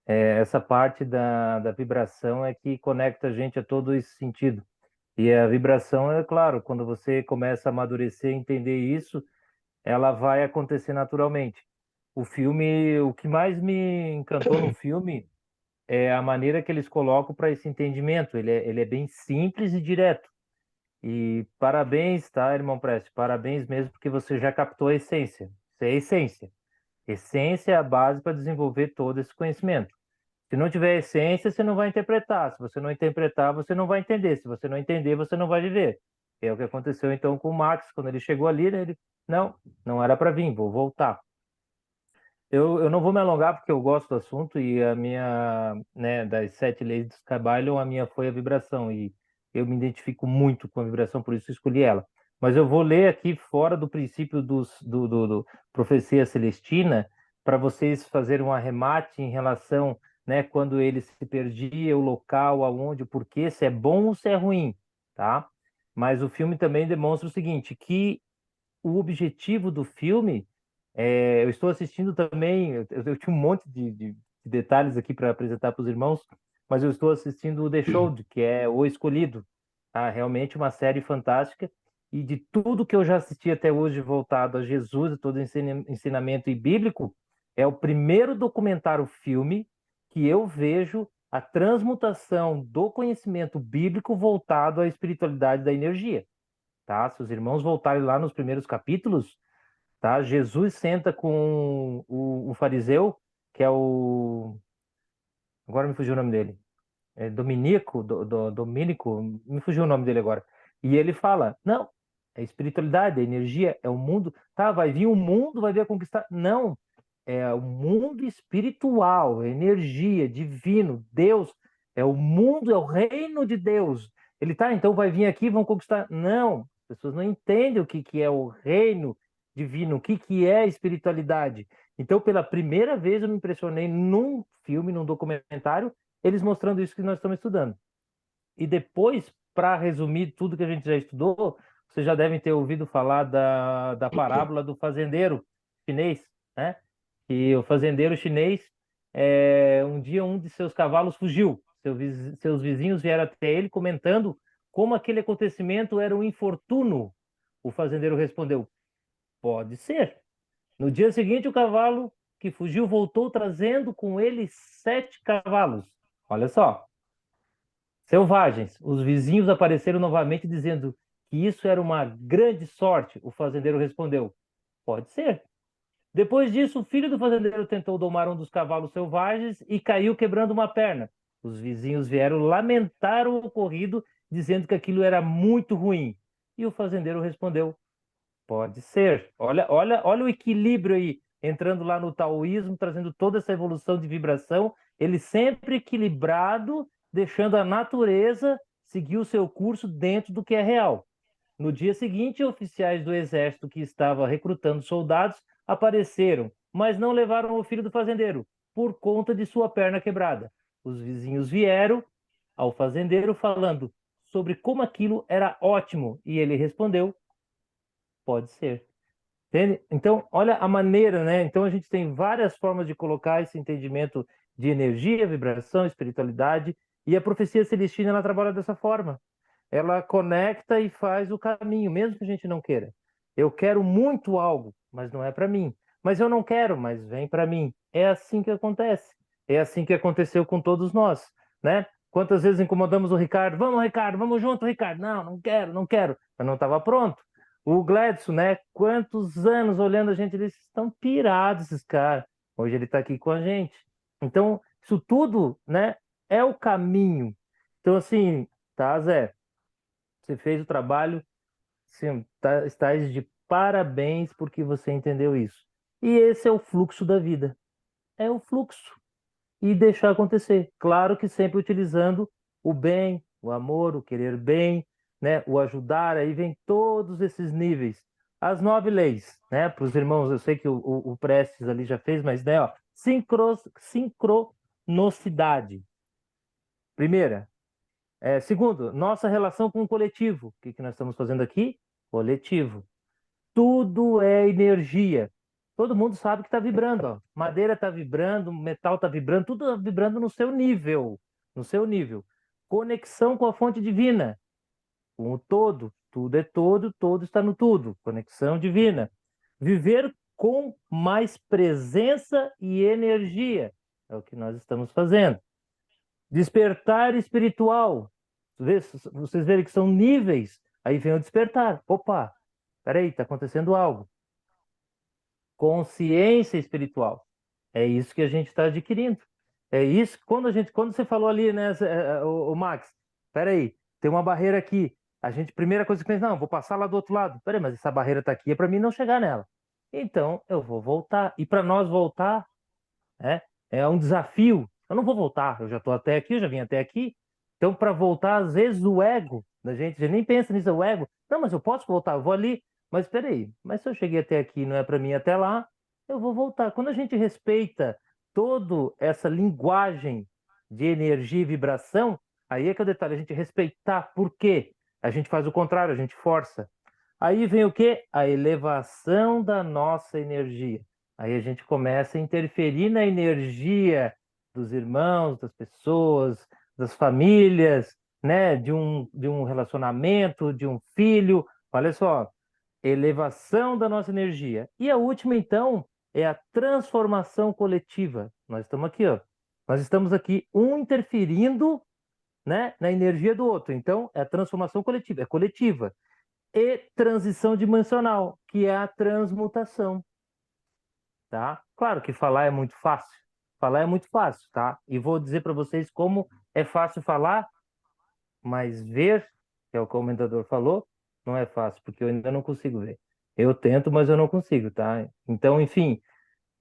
Essa parte da vibração é que conecta a gente a todo esse sentido. E a vibração, é claro, quando você começa a amadurecer e entender isso, ela vai acontecer naturalmente. O filme, o que mais me encantou no filme é a maneira que eles colocam para esse entendimento. Ele é bem simples e direto. E parabéns, tá, irmão Preste? Parabéns mesmo, porque você já captou a essência. Isso é a essência. Essência é a base para desenvolver todo esse conhecimento. Se não tiver essência, você não vai interpretar. Se você não interpretar, você não vai entender. Se você não entender, você não vai viver. É o que aconteceu então com o Max, quando ele chegou ali, né, ele, não era para vir, vou voltar. Eu não vou me alongar porque eu gosto do assunto e a minha, né, das 7 leis do Skybalion, a minha foi a vibração e eu me identifico muito com a vibração, por isso escolhi ela. Mas eu vou ler aqui fora do princípio do Profecia Celestina para vocês fazerem um arremate em relação, né, quando ele se perdia, o local, aonde, o porquê, se é bom ou se é ruim, tá? Mas o filme também demonstra o seguinte, que o objetivo do filme eu estou assistindo também, eu tinha um monte de detalhes aqui para apresentar para os irmãos, mas eu estou assistindo o The Show, que é O Escolhido. Tá? Realmente uma série fantástica. E de tudo que eu já assisti até hoje voltado a Jesus e todo ensinamento e bíblico, é o primeiro documentário filme que eu vejo a transmutação do conhecimento bíblico voltado à espiritualidade da energia. Tá? Se os irmãos voltarem lá nos primeiros capítulos, tá? Jesus senta com o fariseu, que é o... Agora me fugiu o nome dele. Domínico, me fugiu o nome dele agora. E ele fala, não, é espiritualidade, é energia, é o mundo. Tá, vai vir o mundo, vai vir a conquistar. Não, é o mundo espiritual, é energia, divino, Deus. É o mundo, é o reino de Deus. Ele tá, então vai vir aqui, vão conquistar. Não, as pessoas não entendem o que é o reino divino, o que é espiritualidade. Então, pela primeira vez, eu me impressionei num filme, num documentário, eles mostrando isso que nós estamos estudando. E depois, para resumir tudo que a gente já estudou, vocês já devem ter ouvido falar da parábola do fazendeiro chinês, né? Que o fazendeiro chinês, um dia um de seus cavalos fugiu. Seus vizinhos vieram até ele comentando como aquele acontecimento era um infortúnio. O fazendeiro respondeu: pode ser. No dia seguinte, o cavalo que fugiu voltou trazendo com ele 7 cavalos. Olha só, selvagens. Os vizinhos apareceram novamente dizendo que isso era uma grande sorte. O fazendeiro respondeu: pode ser. Depois disso, o filho do fazendeiro tentou domar um dos cavalos selvagens e caiu quebrando uma perna. Os vizinhos vieram lamentar o ocorrido, dizendo que aquilo era muito ruim. E o fazendeiro respondeu: Pode ser. Olha o equilíbrio aí, entrando lá no taoísmo, trazendo toda essa evolução de vibração, ele sempre equilibrado, deixando a natureza seguir o seu curso dentro do que é real. No dia seguinte, oficiais do exército que estava recrutando soldados apareceram, mas não levaram o filho do fazendeiro, por conta de sua perna quebrada. Os vizinhos vieram ao fazendeiro falando sobre como aquilo era ótimo, e ele respondeu: pode ser. Entende? Então, olha a maneira, né? Então, a gente tem várias formas de colocar esse entendimento de energia, vibração, espiritualidade, e a profecia celestina, ela trabalha dessa forma. Ela conecta e faz o caminho, mesmo que a gente não queira. Eu quero muito algo, mas não é para mim. Mas eu não quero, mas vem para mim. É assim que acontece. É assim que aconteceu com todos nós, né? Quantas vezes incomodamos o Ricardo, vamos junto, Ricardo. Não, não quero, não quero. Mas não estava pronto. O Gladson, né? Quantos anos olhando a gente, eles estão pirados, esses caras. Hoje ele está aqui com a gente. Então, isso tudo, né? É o caminho. Então, assim, tá, Zé? Você fez o trabalho, sim, tá, estás de parabéns porque você entendeu isso. E esse é o fluxo da vida. É o fluxo. E deixar acontecer. Claro que sempre utilizando o bem, o amor, o querer bem, né? O ajudar, aí vem todos esses níveis. As 9 leis, né? Para os irmãos, eu sei que o Prestes ali já fez, mas, né, ó, sincronicidade. Primeira, segundo, nossa relação com o coletivo. O que que nós estamos fazendo aqui? Coletivo. Tudo é energia. Todo mundo sabe que está vibrando. Ó. Madeira está vibrando, metal está vibrando, tudo está vibrando no seu nível. No seu nível. Conexão com a fonte divina, com o todo. Tudo é todo, todo está no tudo. Conexão divina. Viver com mais presença e energia. É o que nós estamos fazendo. Despertar espiritual. Vocês verem que são níveis. Aí vem o despertar. Opa, peraí, está acontecendo algo. Consciência espiritual. É isso que a gente está adquirindo. É isso que quando você falou ali, né, o Max, peraí, tem uma barreira aqui. A gente, primeira coisa que pensa, não, vou passar lá do outro lado. Peraí, mas essa barreira está aqui, é para mim não chegar nela. Então, eu vou voltar. E para nós voltar, né, é um desafio. Eu não vou voltar, eu já estou até aqui, eu já vim até aqui. Então, para voltar, às vezes o ego da gente, já nem pensa nisso, o ego. Não, mas eu posso voltar, eu vou ali. Mas espera aí, mas se eu cheguei até aqui e não é para mim ir até lá, eu vou voltar. Quando a gente respeita toda essa linguagem de energia e vibração, aí é que é o detalhe, a gente respeitar. Por quê? A gente faz o contrário, a gente força. Aí vem o quê? A elevação da nossa energia. Aí a gente começa a interferir na energia dos irmãos, das pessoas, das famílias, né? De um relacionamento, de um filho. Olha só, elevação da nossa energia. E a última, então, é a transformação coletiva. Nós estamos aqui, ó. Nós estamos aqui, um interferindo, né, na energia do outro. Então, é a transformação coletiva, é coletiva. E transição dimensional, que é a transmutação, tá? Claro que falar é muito fácil. Falar é muito fácil, tá? E vou dizer para vocês como é fácil falar, mas ver, que é o que o comentador falou, não é fácil, porque eu ainda não consigo ver. Eu tento, mas eu não consigo, tá? Então, enfim,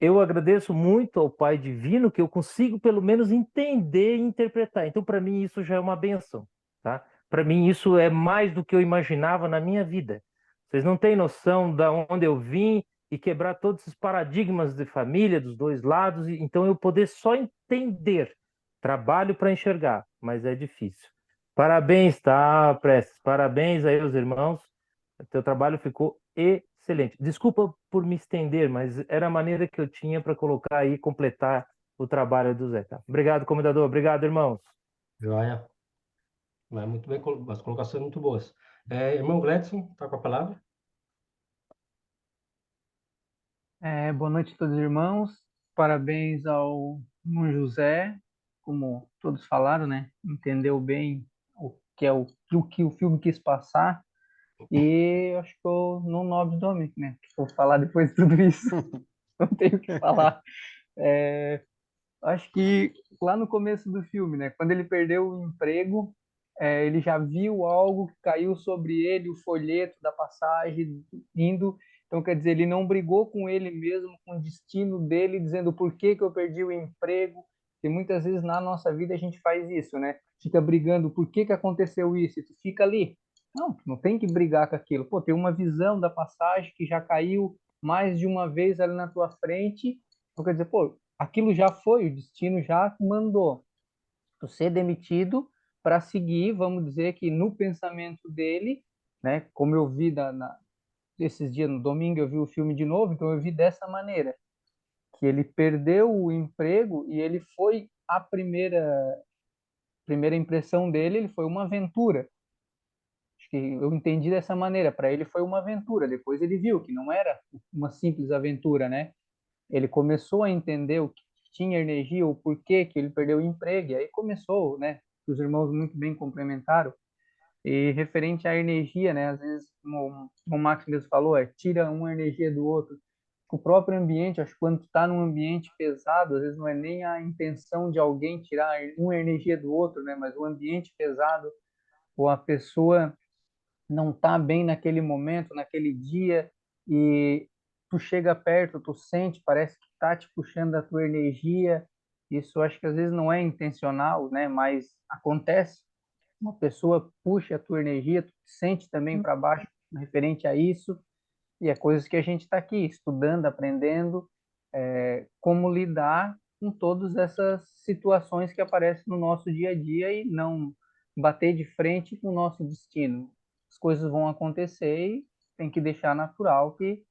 eu agradeço muito ao Pai Divino que eu consigo pelo menos entender e interpretar. Então, para mim, isso já é uma benção, tá? Para mim, isso é mais do que eu imaginava na minha vida. Vocês não têm noção de onde eu vim e quebrar todos esses paradigmas de família dos dois lados, e então eu poder só entender. Trabalho para enxergar, mas é difícil. Parabéns, tá, Prestes? Parabéns aí aos irmãos. O teu trabalho ficou excelente. Desculpa por me estender, mas era a maneira que eu tinha para colocar aí, completar o trabalho do Zé. Tá? Obrigado, comendador. Obrigado, irmãos. Joia. Mas muito bem, as colocações muito boas. Irmão Gladson, está com a palavra? Boa noite a todos os irmãos. Parabéns ao irmão José, como todos falaram, né? Entendeu bem o que o filme quis passar. E acho que eu não nobre nome, né? Vou falar depois de tudo isso. Não tenho o que falar. Acho que lá no começo do filme, né? Quando ele perdeu o emprego, ele já viu algo que caiu sobre ele, o folheto da passagem indo. Então, quer dizer, ele não brigou com ele mesmo, com o destino dele, dizendo por que que eu perdi o emprego. E muitas vezes na nossa vida a gente faz isso, né? Fica brigando por que que aconteceu isso, e tu fica ali. Não, tu não tem que brigar com aquilo. Pô, tem uma visão da passagem que já caiu mais de uma vez ali na tua frente. Então, quer dizer, pô, aquilo já foi, o destino já mandou tu ser demitido para seguir, vamos dizer que no pensamento dele, né? Como eu vi esses dias, no domingo, eu vi o filme de novo, então eu vi dessa maneira, que ele perdeu o emprego e ele foi a primeira impressão dele, ele foi uma aventura. Acho que eu entendi dessa maneira, para ele foi uma aventura. Depois ele viu que não era uma simples aventura, né? Ele começou a entender o que tinha energia, o porquê que ele perdeu o emprego, e aí começou, né? Os irmãos muito bem complementaram. E referente à energia, né? Às vezes, como o Max mesmo falou, tira uma energia do outro. O próprio ambiente, acho que quando tu está num ambiente pesado, às vezes não é nem a intenção de alguém tirar uma energia do outro, né? Mas o ambiente pesado, ou a pessoa não está bem naquele momento, naquele dia, e tu chega perto, tu sente, parece que está te puxando a tua energia. Isso acho que às vezes não é intencional, né? Mas acontece. Uma pessoa puxa a tua energia, tu te sente também para baixo referente a isso. E é coisas que a gente está aqui estudando, aprendendo, como lidar com todas essas situações que aparecem no nosso dia a dia e não bater de frente com o nosso destino. As coisas vão acontecer e tem que deixar natural que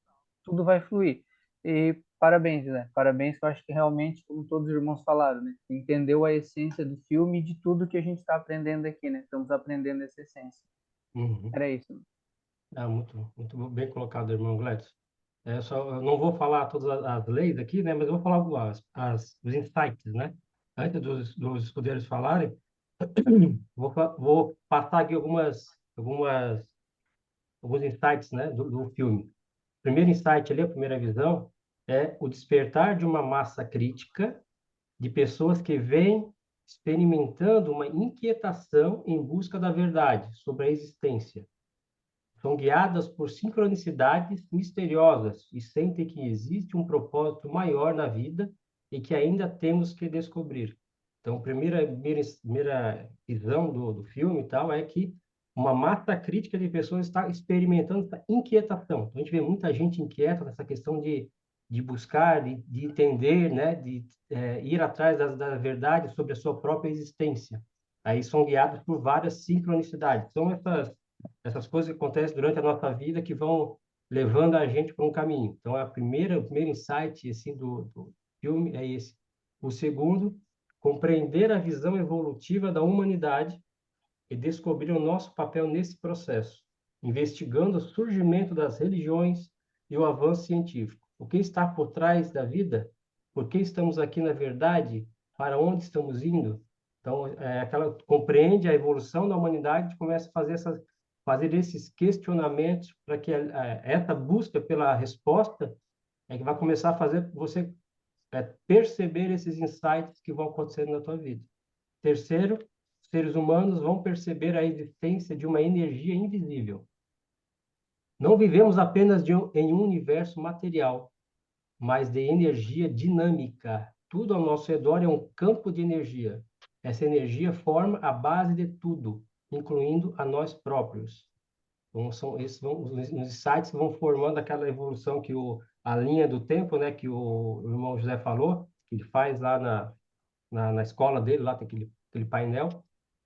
tudo vai fluir. E parabéns, né? Parabéns, que eu acho que realmente, como todos os irmãos falaram, né? Entendeu a essência do filme e de tudo que a gente está aprendendo aqui, né? Estamos aprendendo essa essência. Uhum. Era isso. Muito bem colocado, irmão Gladys. Eu não vou falar todas as leis aqui, né, mas eu vou falar os insights, né? Antes dos escudeiros falarem, vou passar aqui alguns insights, né, do filme. O primeiro insight ali, a primeira visão, é o despertar de uma massa crítica de pessoas que vêm experimentando uma inquietação em busca da verdade sobre a existência. São guiadas por sincronicidades misteriosas e sentem que existe um propósito maior na vida e que ainda temos que descobrir. Então, a primeira visão do filme e tal é que uma massa crítica de pessoas está experimentando essa inquietação. Então, a gente vê muita gente inquieta nessa questão de buscar, de entender, né, de ir atrás da verdade sobre a sua própria existência. Aí são guiados por várias sincronicidades. São essas coisas que acontecem durante a nossa vida que vão levando a gente para um caminho. Então, o primeiro insight assim, do filme é esse. O segundo, compreender a visão evolutiva da humanidade e descobrir o nosso papel nesse processo, investigando o surgimento das religiões e o avanço científico. O que está por trás da vida? Por que estamos aqui na verdade? Para onde estamos indo? Então, aquela compreende a evolução da humanidade, começa a fazer esses questionamentos para que essa busca pela resposta é que vai começar a fazer você perceber esses insights que vão acontecendo na tua vida. Terceiro, seres humanos vão perceber a existência de uma energia invisível. Não vivemos apenas em um universo material, mas de energia dinâmica. Tudo ao nosso redor é um campo de energia. Essa energia forma a base de tudo, incluindo a nós próprios. Então, os insights vão formando aquela evolução a linha do tempo, né, que o irmão José falou, que ele faz lá na escola dele, lá tem aquele painel.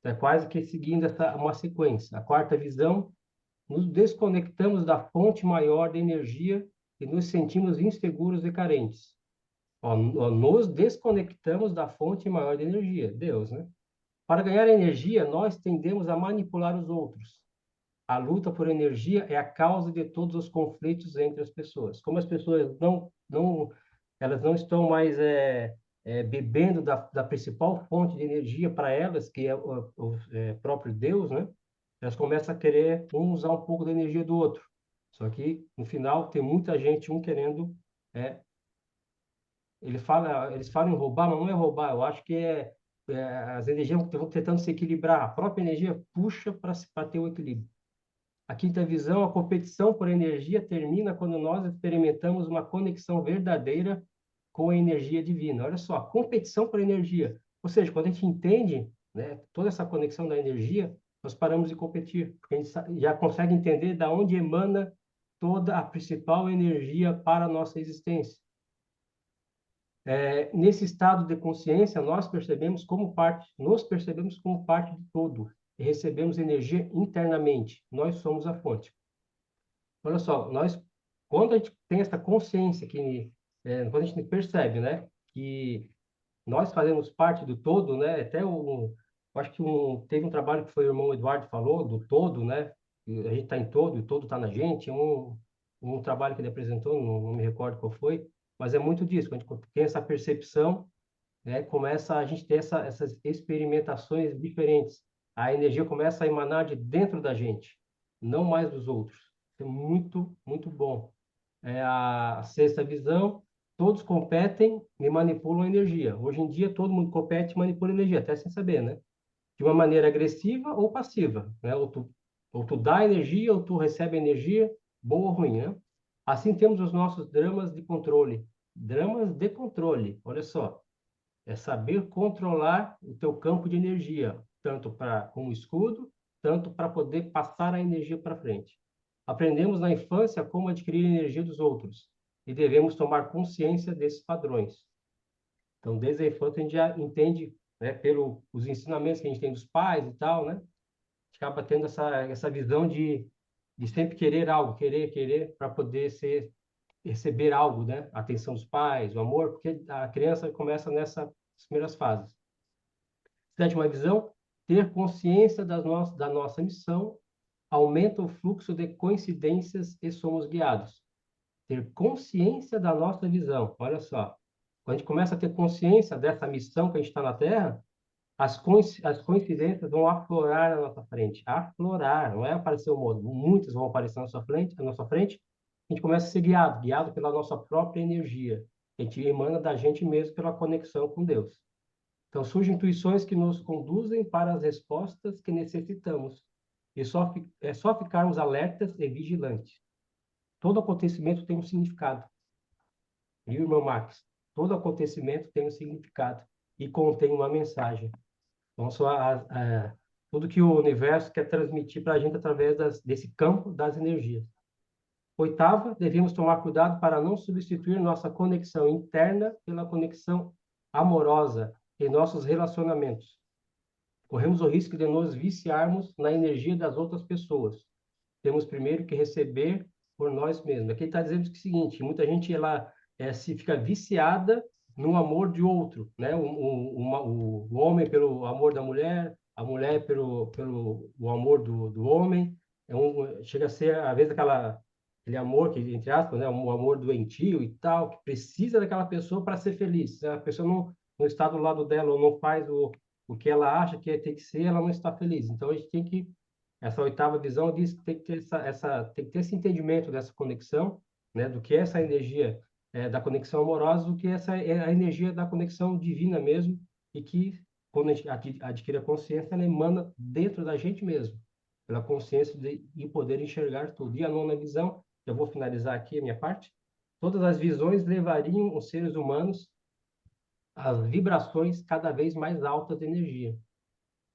É quase que seguindo uma sequência. A quarta visão, nos desconectamos da fonte maior de energia e nos sentimos inseguros e carentes. Nos desconectamos da fonte maior de energia, Deus, né? Para ganhar energia, nós tendemos a manipular os outros. A luta por energia é a causa de todos os conflitos entre as pessoas. Como as pessoas elas não estão mais bebendo da principal fonte de energia para elas, que é o próprio Deus, né? Elas começam a querer usar um pouco da energia do outro. Só que, no final, tem muita gente, querendo... eles falam em roubar, mas não é roubar. Eu acho que as energias vão tentando se equilibrar. A própria energia puxa para ter o equilíbrio. A quinta visão, a competição por energia termina quando nós experimentamos uma conexão verdadeira com a energia divina. Olha só, a competição por energia. Ou seja, quando a gente entende, né, toda essa conexão da energia, nós paramos de competir, porque a gente já consegue entender da onde emana toda a principal energia para a nossa existência. Nesse estado de consciência, nos percebemos como parte de todo e recebemos energia internamente. Nós somos a fonte. Olha só, quando a gente tem essa consciência quando a gente percebe, né, que nós fazemos parte do todo, né, acho que teve um trabalho que foi o irmão Eduardo falou do todo, né, que a gente está em todo e o todo está na gente. Um trabalho que ele apresentou, não me recordo qual foi, mas é muito disso. Quando a gente tem essa percepção, né, começa a gente ter essas experimentações diferentes. A energia começa a emanar de dentro da gente, não mais dos outros. Isso é muito, muito bom. A sexta visão, todos competem e manipulam a energia. Hoje em dia, todo mundo compete e manipula a energia, até sem saber, né? De uma maneira agressiva ou passiva, né? Ou tu dá energia ou tu recebe energia, boa ou ruim, né? Assim temos os nossos dramas de controle. Dramas de controle, olha só. É saber controlar o teu campo de energia, tanto como escudo, tanto para poder passar a energia para frente. Aprendemos na infância como adquirir energia dos outros e devemos tomar consciência desses padrões. Então, desde a infância, a gente já entende, né, pelos ensinamentos que a gente tem dos pais e tal, né? A gente acaba tendo essa visão de sempre querer algo, querer para poder receber algo, né? A atenção dos pais, o amor, porque a criança começa nessas primeiras fases. Sétima visão, ter consciência da nossa missão aumenta o fluxo de coincidências e somos guiados. Ter consciência da nossa visão, olha só. Quando a gente começa a ter consciência dessa missão que a gente está na Terra, as coincidências vão aflorar na nossa frente. Aflorar, não é aparecer o modo. Muitas vão aparecer na nossa frente. A gente começa a ser guiado pela nossa própria energia. A gente emana da gente mesmo pela conexão com Deus. Então, surgem intuições que nos conduzem para as respostas que necessitamos. E é só ficarmos alertas e vigilantes. Todo acontecimento tem um significado. E, irmão Max, todo acontecimento tem um significado e contém uma mensagem. Então, tudo que o universo quer transmitir para a gente através desse campo das energias. Oitava, devemos tomar cuidado para não substituir nossa conexão interna pela conexão amorosa em nossos relacionamentos. Corremos o risco de nos viciarmos na energia das outras pessoas. Temos primeiro que receber por nós mesmos. Aqui está dizendo o seguinte: muita gente se fica viciada no amor de outro, né? O homem pelo amor da mulher, a mulher pelo o amor do homem. Chega a ser, às vezes, aquele amor que, entre aspas, né? Um amor doentio e tal, que precisa daquela pessoa para ser feliz. Se a pessoa não está do lado dela ou não faz o que ela acha que tem que ser, ela não está feliz. Então, a gente tem que essa oitava visão diz que tem que ter tem que ter esse entendimento dessa conexão, né, do que é essa energia da conexão amorosa, do que essa é a energia da conexão divina mesmo, e que, quando a gente adquire a consciência, ela emana dentro da gente mesmo, pela consciência de poder enxergar tudo. E a nona visão, eu vou finalizar aqui a minha parte, todas as visões levariam os seres humanos às vibrações cada vez mais altas de energia,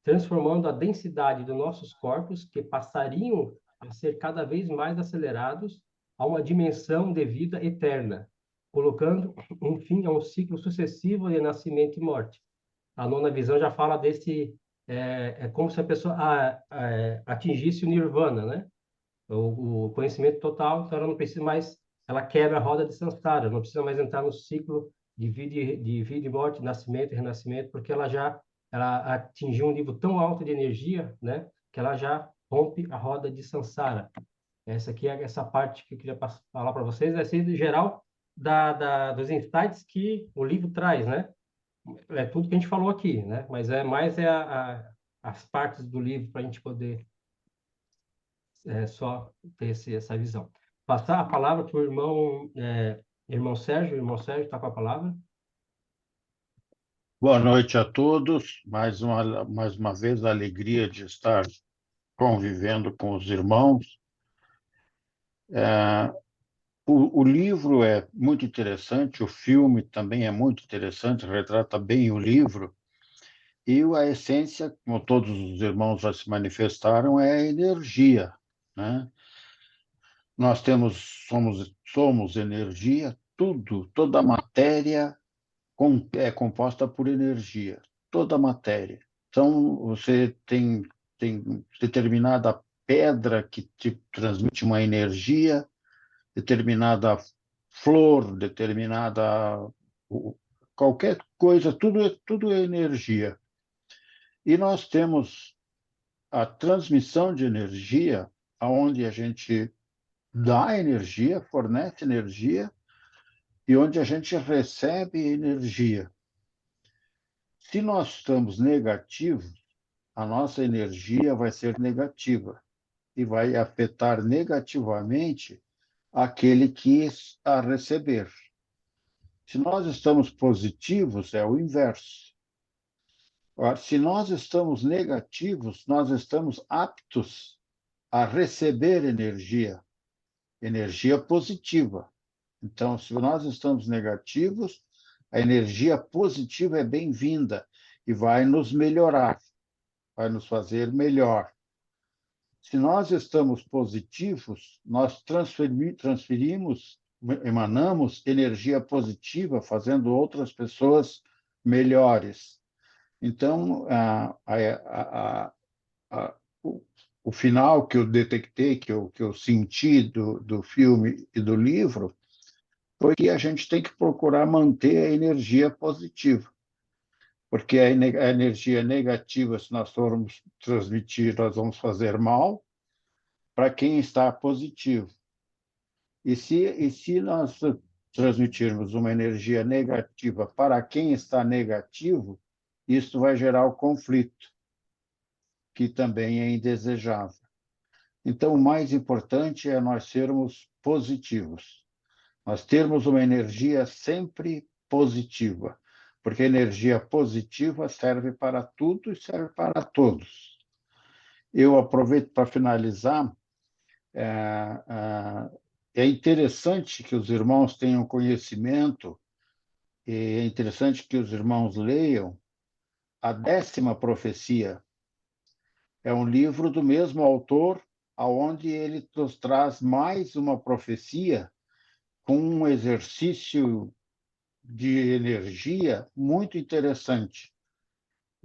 transformando a densidade dos nossos corpos, que passariam a ser cada vez mais acelerados a uma dimensão de vida eterna, colocando um fim a um ciclo sucessivo de nascimento e morte. A nona visão já fala é como se a pessoa atingisse o nirvana, né? O conhecimento total, então ela não precisa mais, ela quebra a roda de samsara, não precisa mais entrar no ciclo de vida e morte, nascimento e renascimento, porque ela atingiu um nível tão alto de energia, né, que ela já rompe a roda de samsara. Essa aqui é essa parte que eu queria falar para vocês, é assim, geral dos insights que o livro traz, né? É tudo que a gente falou aqui, né? Mas as partes do livro para a gente poder só ter essa visão. Passar a palavra para o irmão Sérgio. O irmão Sérgio está com a palavra. Boa noite a todos. Mais uma vez, a alegria de estar convivendo com os irmãos. É, o livro é muito interessante, o filme também é muito interessante, retrata bem o livro. E a essência, como todos os irmãos já se manifestaram, é a energia, né? Nós somos energia, toda matéria é composta por energia, toda a matéria. Então, você tem determinada pedra que te transmite uma energia, determinada flor, qualquer coisa, tudo é energia. E nós temos a transmissão de energia, aonde a gente dá energia, fornece energia, e onde a gente recebe energia. Se nós estamos negativos, a nossa energia vai ser negativa e vai afetar negativamente aquele que está a receber. Se nós estamos positivos, é o inverso. Ora, se nós estamos negativos, nós estamos aptos a receber energia, energia positiva. Então, se nós estamos negativos, a energia positiva é bem-vinda e vai nos melhorar, vai nos fazer melhor. Se nós estamos positivos, nós transferimos, emanamos energia positiva, fazendo outras pessoas melhores. Então, o, o final que eu detectei, que eu senti do filme e do livro, foi que a gente tem que procurar manter a energia positiva, porque a energia negativa, se nós formos transmitir, nós vamos fazer mal para quem está positivo. E se nós transmitirmos uma energia negativa para quem está negativo, isso vai gerar o conflito, que também é indesejável. Então, o mais importante é nós sermos positivos. Nós termos uma energia sempre positiva, porque a energia positiva serve para tudo e serve para todos. Eu aproveito para finalizar. É interessante que os irmãos tenham conhecimento, é interessante que os irmãos leiam a 10ª Profecia. É um livro do mesmo autor, aonde ele nos traz mais uma profecia com um exercício de energia muito interessante.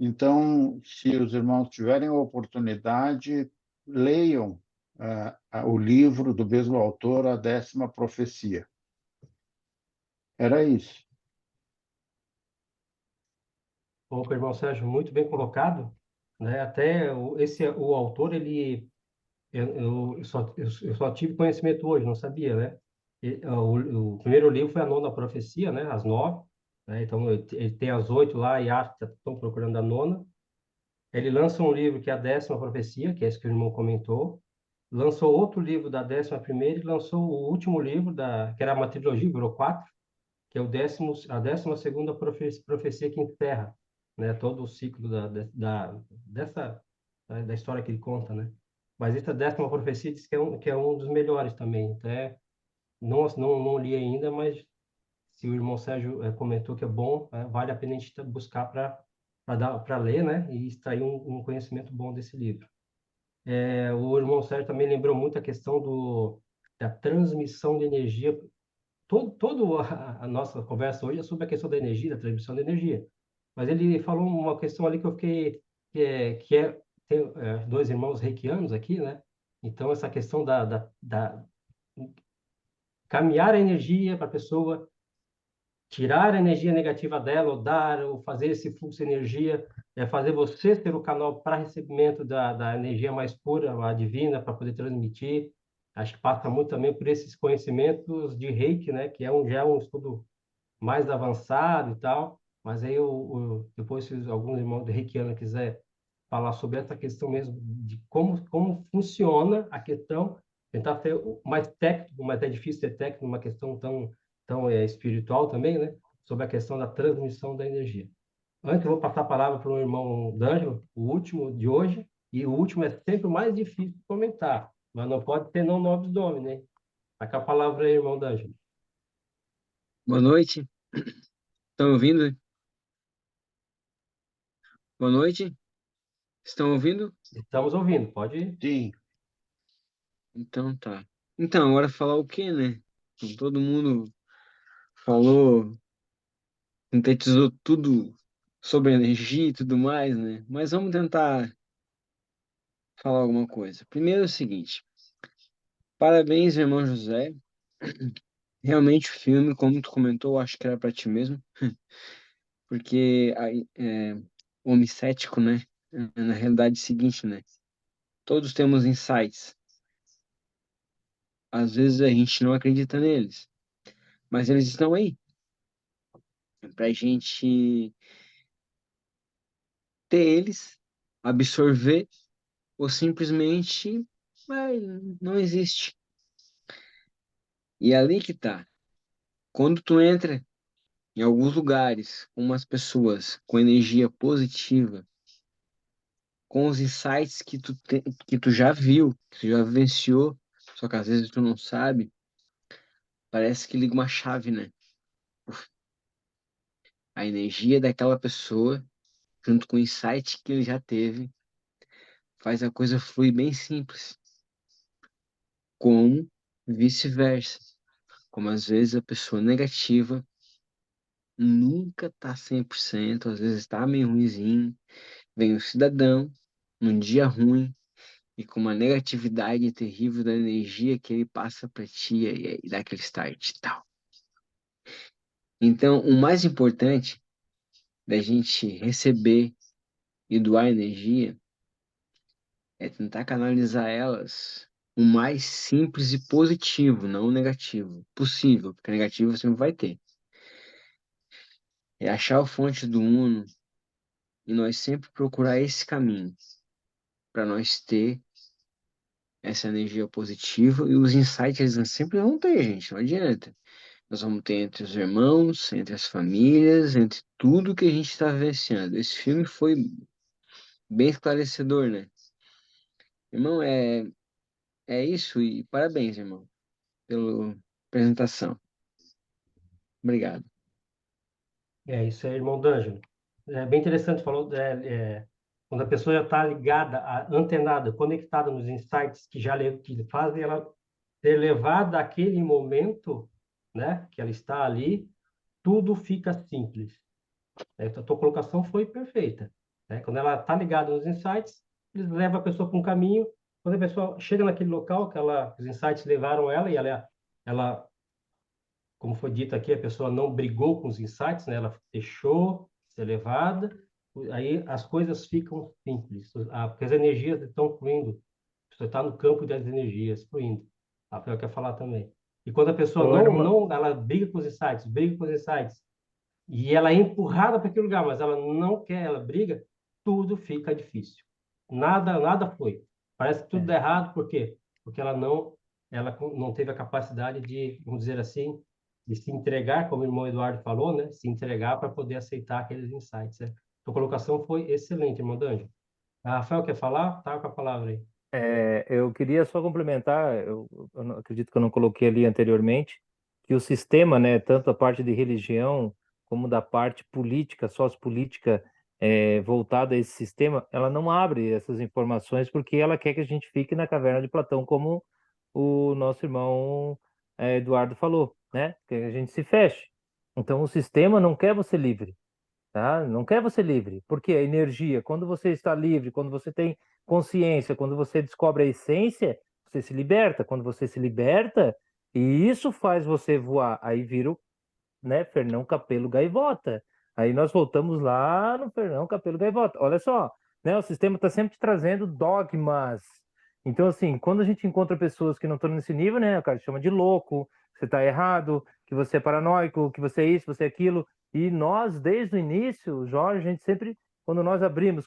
Então, se os irmãos tiverem a oportunidade, leiam o livro do mesmo autor, a 10ª Profecia. Era isso. Bom, irmão Sérgio, muito bem colocado, né? Até o autor, eu só tive conhecimento hoje, não sabia, né? O primeiro livro foi a Nona Profecia, né? As 9, né? Então ele tem as 8 lá e acho que estão procurando a nona. Ele lança um livro que é a 10ª Profecia, que é esse que o irmão comentou. Lançou outro livro da 11ª e lançou o último livro que era uma trilogia, virou 4, que é a 12ª profecia que encerra, né? Todo o ciclo da história que ele conta, né? Mas essa 10ª profecia diz que é um dos melhores também. Até não li ainda, mas se o irmão Sérgio comentou que é bom, vale a pena a gente buscar para ler, né? E extrair um conhecimento bom desse livro. O irmão Sérgio também lembrou muito a questão da transmissão de energia. Toda a nossa conversa hoje é sobre a questão da energia, da transmissão de energia. Mas ele falou uma questão ali que eu fiquei, tem dois irmãos reikianos aqui, né? Então, essa questão da caminhar a energia para a pessoa, tirar a energia negativa dela, ou dar, ou fazer esse fluxo de energia, fazer você ser o canal para recebimento da energia mais pura, a divina, para poder transmitir. Acho que passa muito também por esses conhecimentos de Reiki, né? Que já é um estudo mais avançado e tal. Mas aí, depois, se algum irmão de reikiano quiser falar sobre essa questão mesmo de como funciona a questão, tentar ser mais técnico, mas é difícil ser técnico numa questão tão espiritual também, né? Sobre a questão da transmissão da energia. Antes eu vou passar a palavra para o irmão D'Angelo, o último de hoje, e o último é sempre o mais difícil de comentar, mas não pode ter não nobres nome, né? Tá com a palavra aí, irmão D'Angelo. Boa noite. Estão ouvindo? Boa noite. Estão ouvindo? Estamos ouvindo, pode ir. Sim. Então tá. Então, agora falar o quê, né? Então, todo mundo falou, sintetizou tudo sobre energia e tudo mais, né? Mas vamos tentar falar alguma coisa. Primeiro é o seguinte. Parabéns, irmão José. Realmente o filme, como tu comentou, eu acho que era para ti mesmo, porque o homem cético, né? Na realidade é o seguinte, né? Todos temos insights. Às vezes a gente não acredita neles, mas eles estão aí para a gente ter eles, absorver ou simplesmente não existe. E é ali que tá. Quando tu entra em alguns lugares com umas pessoas com energia positiva, com os insights que tu já viu, que tu já vivenciou, só que às vezes tu não sabe, parece que liga uma chave, né? A energia daquela pessoa, junto com o insight que ele já teve, faz a coisa fluir bem simples. Como vice-versa. Como às vezes a pessoa negativa nunca tá 100%, às vezes tá meio ruinzinho. Vem o cidadão num dia ruim e com uma negatividade terrível da energia que ele passa para ti e dá aquele start e tal. Então, o mais importante da gente receber e doar energia é tentar canalizar elas o mais simples e positivo, não o negativo possível, porque negativo sempre vai ter. É achar a fonte do Uno e nós sempre procurar esse caminho para nós ter essa energia positiva e os insights eles sempre vão ter, gente, não adianta. Nós vamos ter entre os irmãos, entre as famílias, entre tudo que a gente está vivenciando. Esse filme foi bem esclarecedor, né? Irmão, é isso e parabéns, irmão, pela apresentação. Obrigado. Isso aí, irmão D'Angelo. É bem interessante, falou, quando a pessoa já está ligada, antenada, conectada nos insights que fazem ela ser levada àquele momento, né, que ela está ali, tudo fica simples. A tua colocação foi perfeita, né? Quando ela está ligada nos insights, eles levam a pessoa para um caminho. Quando a pessoa chega naquele local os insights levaram ela e ela, como foi dito aqui, a pessoa não brigou com os insights, né? Ela deixou ser levada. Aí as coisas ficam simples, porque as energias estão fluindo. Você está no campo das energias fluindo. A Rafael quer falar também. E quando a pessoa Ô, irmão, ela briga com os insights, e ela é empurrada para aquele lugar, mas ela não quer, ela briga, tudo fica difícil. Nada foi. Parece que tudo dá errado, por quê? Porque ela não teve a capacidade de, vamos dizer assim, de se entregar, como o irmão Eduardo falou, né? Se entregar para poder aceitar aqueles insights. Né? Sua colocação foi excelente, irmão Danjo. A Rafael quer falar? Tá com a palavra aí. eu queria só complementar, eu acredito que eu não coloquei ali anteriormente, que o sistema, né, tanto a parte de religião como da parte política, sociopolítica, voltada a esse sistema, ela não abre essas informações porque ela quer que a gente fique na caverna de Platão, como o nosso irmão Eduardo falou, né? Que a gente se feche. Então, o sistema não quer você livre, tá? Não quer você livre, porque a energia, quando você está livre, quando você tem consciência, quando você descobre a essência, você se liberta. Quando você se liberta, e isso faz você voar. Aí vira o, né, Fernão Capelo Gaivota. Aí nós voltamos lá no Fernão Capelo Gaivota. Olha só, né, o sistema está sempre te trazendo dogmas. Então, assim, quando a gente encontra pessoas que não estão nesse nível, né, o cara chama de louco, que você está errado, que você é paranoico, que você é isso, você é aquilo. E nós, desde o início, Jorge, a gente sempre, quando nós abrimos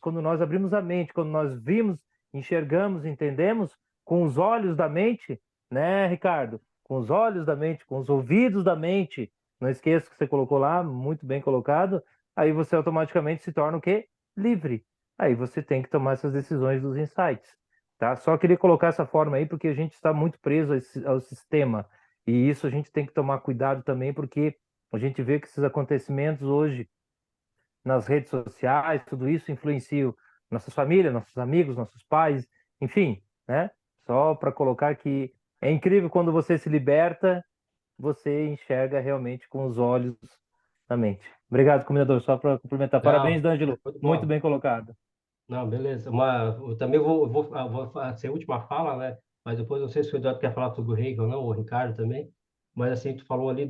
a mente, quando nós vimos, enxergamos, entendemos, com os olhos da mente, né, Ricardo? Com os olhos da mente, com os ouvidos da mente, não esqueça que você colocou lá, muito bem colocado. aí você automaticamente se torna o quê? Livre. Aí você tem que tomar essas decisões dos insights, tá? Só queria colocar essa forma aí, porque a gente está muito preso ao sistema, e isso a gente tem que tomar cuidado também, porque a gente vê que esses acontecimentos hoje nas redes sociais, tudo isso influencia nossas famílias, nossos amigos, nossos pais, enfim, né? Só para colocar que é incrível quando você se liberta, você enxerga realmente com os olhos da mente. Obrigado, comendador, só para complementar. Parabéns, Não, D'Angelo, muito muito bom. bem colocado. Não, beleza. Eu também vou ser a última fala, né? Mas depois não sei se o Eduardo quer falar sobre o Reiki ou não, ou o Ricardo também. Mas assim, tu falou ali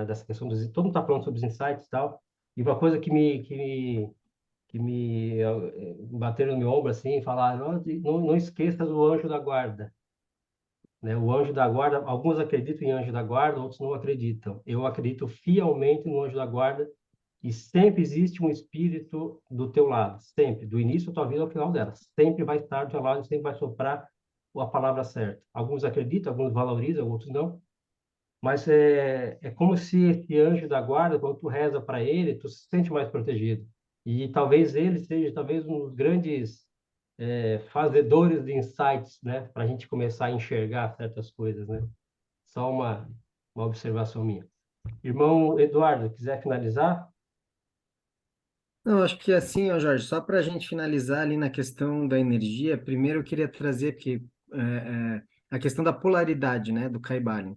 dessa questão dos... Todo mundo está falando sobre os insights e tal. E uma coisa que me bateram no meu ombro assim, falaram, não esqueça do anjo da guarda, né? O anjo da guarda, alguns acreditam em anjo da guarda, outros não acreditam. Eu acredito fielmente no anjo da guarda e sempre existe um espírito do teu lado, sempre, do início da tua vida ao final dela. Sempre vai estar do teu lado, sempre vai soprar a palavra certa. Alguns acreditam, alguns valorizam, outros não. Mas é como se esse anjo da guarda, quando tu reza para ele, tu se sente mais protegido. E talvez ele seja talvez um dos grandes fazedores de insights, né, para a gente começar a enxergar certas coisas, né? Só uma observação minha. Irmão Eduardo, quiser finalizar? Não, acho que assim, ó, Jorge, só para a gente finalizar ali na questão da energia, primeiro eu queria trazer porque, a questão da polaridade, né, do Kybalion.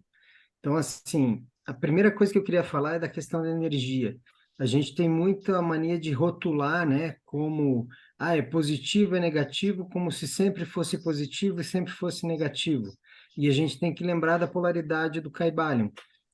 Então, assim, a primeira coisa que eu queria falar é da questão da energia. A gente tem muita mania de rotular, né, como, é positivo, é negativo, como se sempre fosse positivo e sempre fosse negativo. E a gente tem que lembrar da polaridade do Kybalion.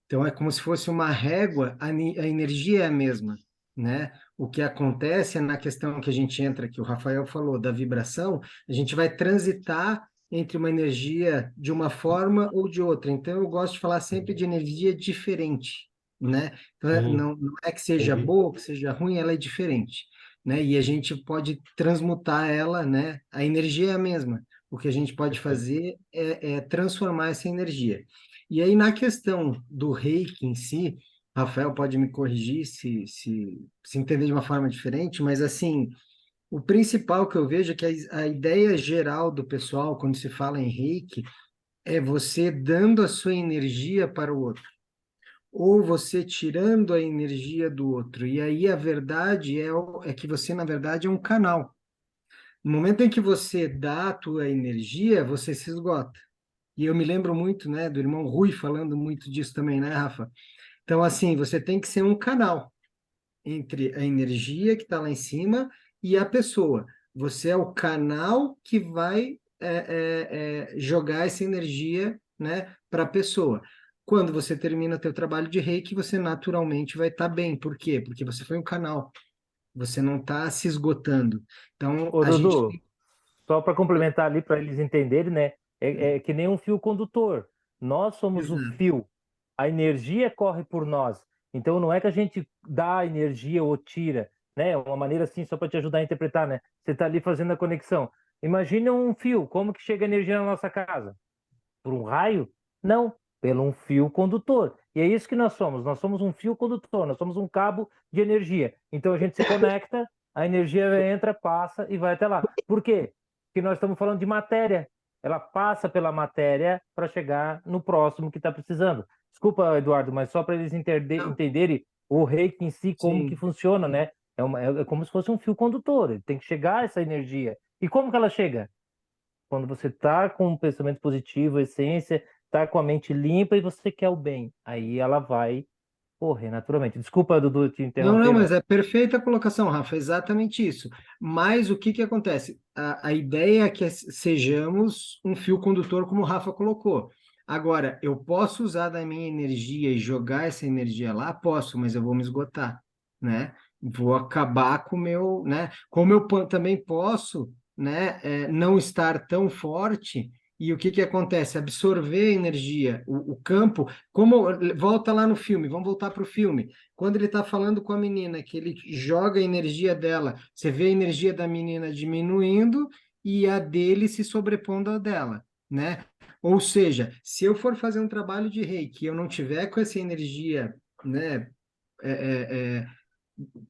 Então, é como se fosse uma régua, a energia é a mesma, né? O que acontece é na questão que a gente entra, que o Rafael falou, da vibração, a gente vai transitar entre uma energia de uma forma ou de outra. Então, eu gosto de falar sempre de energia diferente, né? Então, Sim, não é que seja entendi. boa, que seja ruim, ela é diferente, né? E a gente pode transmutar ela, né? A energia é a mesma. O que a gente pode Perfeito. fazer é transformar essa energia. E aí, na questão do reiki em si, Rafael pode me corrigir se entender de uma forma diferente, mas assim, o principal que eu vejo é que a ideia geral do pessoal, quando se fala em reiki, é você dando a sua energia para o outro, ou você tirando a energia do outro. E aí a verdade é que você, na verdade, é um canal. No momento em que você dá a tua energia, você se esgota. E eu me lembro muito, né, do irmão Rui falando muito disso também, né, Rafa? Então, assim, você tem que ser um canal entre a energia que está lá em cima e a pessoa. Você é o canal que vai jogar essa energia, né, para a pessoa. Quando você termina teu trabalho de reiki, você naturalmente vai estar bem. Por quê? Porque você foi um canal. Você não está se esgotando. Então, Ô, a gente Dudu, tem... só para complementar ali, para eles entenderem, né? É que nem um fio condutor. Nós somos o Exato. fio, a energia corre por nós. Então não é que a gente dá a energia ou tira, né? É uma maneira assim, só para te ajudar a interpretar, né? Você está ali fazendo a conexão. Imagina um fio, como que chega a energia na nossa casa? Por um raio? Não, pelo um fio condutor. E é isso que nós somos um fio condutor, nós somos um cabo de energia. Então a gente se conecta, a energia entra, passa e vai até lá. Por quê? Porque nós estamos falando de matéria. Ela passa pela matéria para chegar no próximo que está precisando. Desculpa, Eduardo, mas só para eles Não, entenderem o reiki em si, como que sim. funciona, né? É como se fosse um fio condutor, ele tem que chegar essa energia. E como que ela chega? Quando você tá com um pensamento positivo, essência, tá com a mente limpa e você quer o bem, aí ela vai correr naturalmente. Desculpa, Dudu, te Não, não, interromper, mas mas é perfeita a colocação, Rafa, exatamente isso. Mas o que que acontece? A ideia é que sejamos um fio condutor, como o Rafa colocou. Agora, eu posso usar da minha energia e jogar essa energia lá? Posso, mas eu vou me esgotar, né? Vou acabar com o meu, né? Como eu também posso, né, não estar tão forte, e o que que acontece? Absorver energia, o campo, como volta lá no filme, vamos voltar para o filme. Quando ele está falando com a menina, que ele joga a energia dela, você vê a energia da menina diminuindo e a dele se sobrepondo à dela, né? Ou seja, se eu for fazer um trabalho de reiki e eu não tiver com essa energia, né,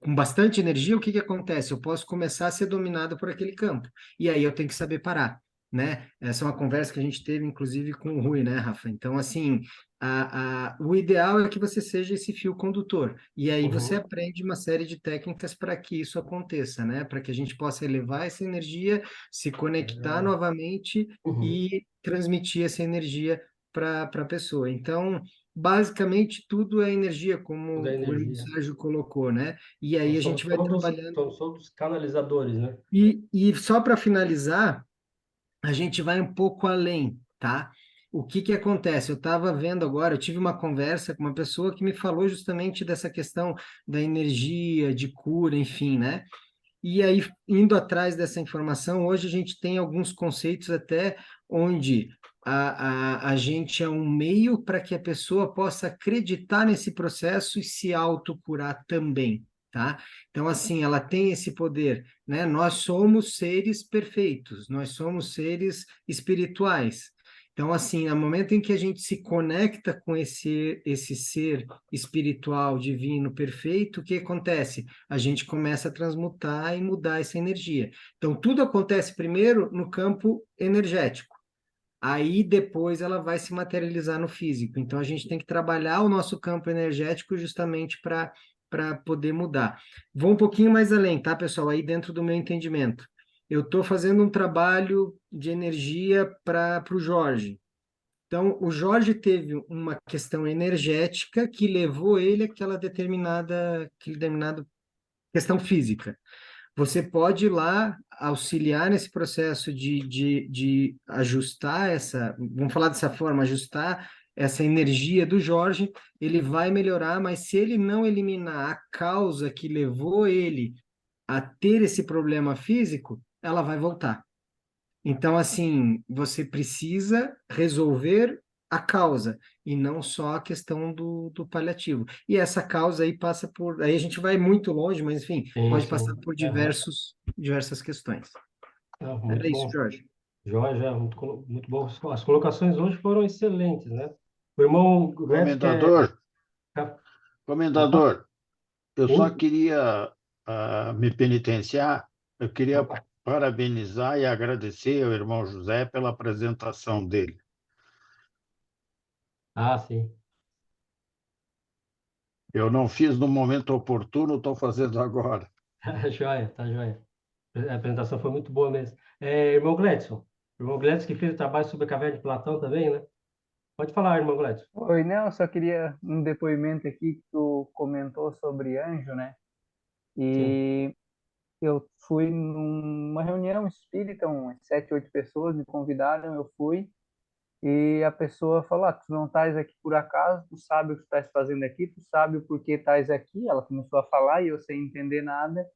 com bastante energia, o que que acontece? Eu posso começar a ser dominado por aquele campo. E aí eu tenho que saber parar, né? Essa é uma conversa que a gente teve, inclusive, com o Rui, né, Rafa? Então, assim, o ideal é que você seja esse fio condutor. E aí você Uhum, aprende uma série de técnicas para que isso aconteça, né? Para que a gente possa elevar essa energia, se conectar legal. novamente Uhum, e transmitir essa energia para a pessoa. Então, basicamente, tudo é energia, tudo é como o irmão energia. Sérgio colocou, né? E Então, aí a gente vai trabalhando. somos canalizadores, né? E só para finalizar, a gente vai um pouco além, tá? O que que acontece? Eu estava vendo agora, eu tive uma conversa com uma pessoa que me falou justamente dessa questão da energia, de cura, enfim, né? E aí, indo atrás dessa informação, hoje a gente tem alguns conceitos até onde a gente é um meio para que a pessoa possa acreditar nesse processo e se autocurar também, tá? Então, assim, ela tem esse poder, né? Nós somos seres perfeitos, nós somos seres espirituais. Então, assim, no momento em que a gente se conecta com esse ser espiritual, divino, perfeito, o que acontece? A gente começa a transmutar e mudar essa energia. Então, tudo acontece primeiro no campo energético. Aí depois ela vai se materializar no físico. Então, a gente tem que trabalhar o nosso campo energético justamente para poder mudar. Vou um pouquinho mais além, tá, pessoal? Aí dentro do meu entendimento. Eu estou fazendo um trabalho de energia para o Jorge. Então, o Jorge teve uma questão energética que levou ele àquela determinada questão física. Você pode ir lá auxiliar nesse processo de ajustar vamos falar dessa forma, ajustar essa energia do Jorge, ele vai melhorar, mas se ele não eliminar a causa que levou ele a ter esse problema físico, ela vai voltar. Então, assim, você precisa resolver a causa e não só a questão do paliativo. E essa causa aí passa por. Aí a gente vai muito longe, mas enfim, Sim, pode passar sim. por Aham. diversas questões. Não, Era muito isso, bom. Jorge. Joia, muito bom. As colocações hoje foram excelentes, né? O irmão Gretz quer... Comendador, Opa, comendador, eu só sim. queria me penitenciar, eu queria Opa. parabenizar e agradecer ao irmão José pela apresentação dele. Ah, sim. Eu não fiz no momento oportuno, estou fazendo agora. Tá joia, tá joia. A apresentação foi muito boa mesmo. Irmão Gledson. Irmão Gledson que fez o trabalho sobre a caverna de Platão também, né? Pode falar, irmão Gledson. Oi, não, só queria um depoimento aqui que tu comentou sobre anjo, né? Sim. E eu fui numa reunião espírita, umas 7, 8 pessoas me convidaram, eu fui, e a pessoa falou, tu não estás aqui por acaso, tu sabe o que estás fazendo aqui, tu sabe o porquê estás aqui. Ela começou a falar e eu sem entender nada.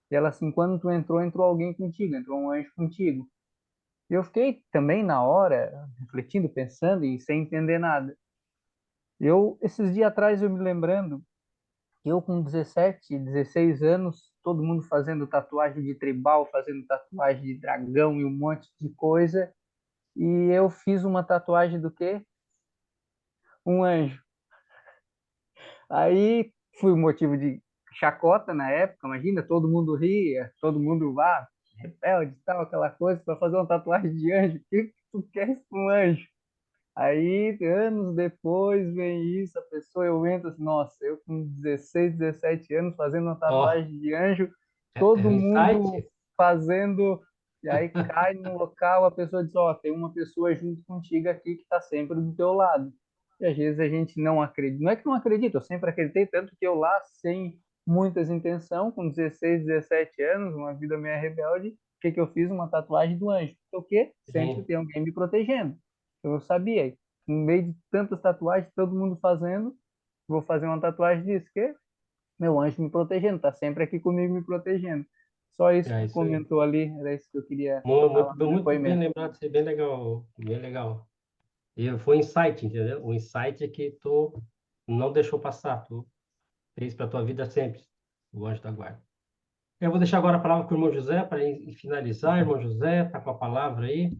E ela assim, quando tu entrou, entrou alguém contigo, entrou um anjo contigo. E eu fiquei também na hora, refletindo, pensando e sem entender nada. Esses dias atrás, eu me lembrando, eu com 17, 16 anos, todo mundo fazendo tatuagem de tribal, fazendo tatuagem de dragão e um monte de coisa. E eu fiz uma tatuagem do quê? Um anjo. Aí foi um motivo de chacota na época, imagina, todo mundo ria, todo mundo vá, rebelde e tal, aquela coisa, para fazer uma tatuagem de anjo. O que tu queres com um anjo? Aí, anos depois, vem isso, a pessoa, eu entro assim, nossa, eu com 16, 17 anos fazendo uma Ó, tatuagem de anjo, é todo um mundo insight. fazendo, e aí cai no local, a pessoa diz, ó, tem uma pessoa junto contigo aqui que está sempre do teu lado. E às vezes a gente não acredita, não é que não acredita, eu sempre acreditei, tanto que eu lá, sem muitas intenções, com 16, 17 anos, uma vida meio rebelde, o que que eu fiz? Uma tatuagem do anjo. Porque o quê? Sempre Sim. tem alguém me protegendo. Eu sabia, no meio de tantas tatuagens, todo mundo fazendo, vou fazer uma tatuagem disso, que meu anjo me protegendo, tá sempre aqui comigo me protegendo. Só isso que É tu isso aí. comentou ali, era isso que eu queria falar Muito, no muito bem depoimento. lembrado, isso é bem legal, bem legal. E foi insight, entendeu? O insight é que tu não deixou passar, tu fez para tua vida sempre, o anjo da guarda. Eu vou deixar agora a palavra para o irmão José, para finalizar. Irmão José, tá com a palavra aí.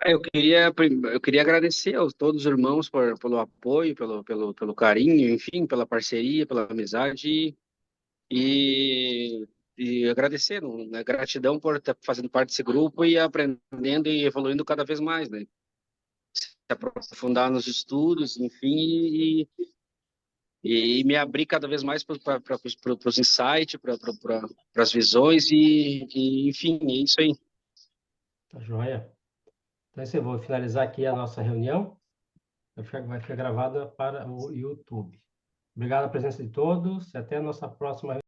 Eu queria agradecer a todos os irmãos pelo apoio, pelo carinho, enfim, pela parceria, pela amizade e, e agradecer, né? Gratidão por estar fazendo parte desse grupo e aprendendo e evoluindo cada vez mais, né? Se aprofundar nos estudos, enfim, e me abrir cada vez mais para os insights, para as visões enfim, é isso aí. Tá joia? Então, eu vou finalizar aqui a nossa reunião. Vai ficar gravada para o YouTube. Obrigado a presença de todos e até a nossa próxima reunião.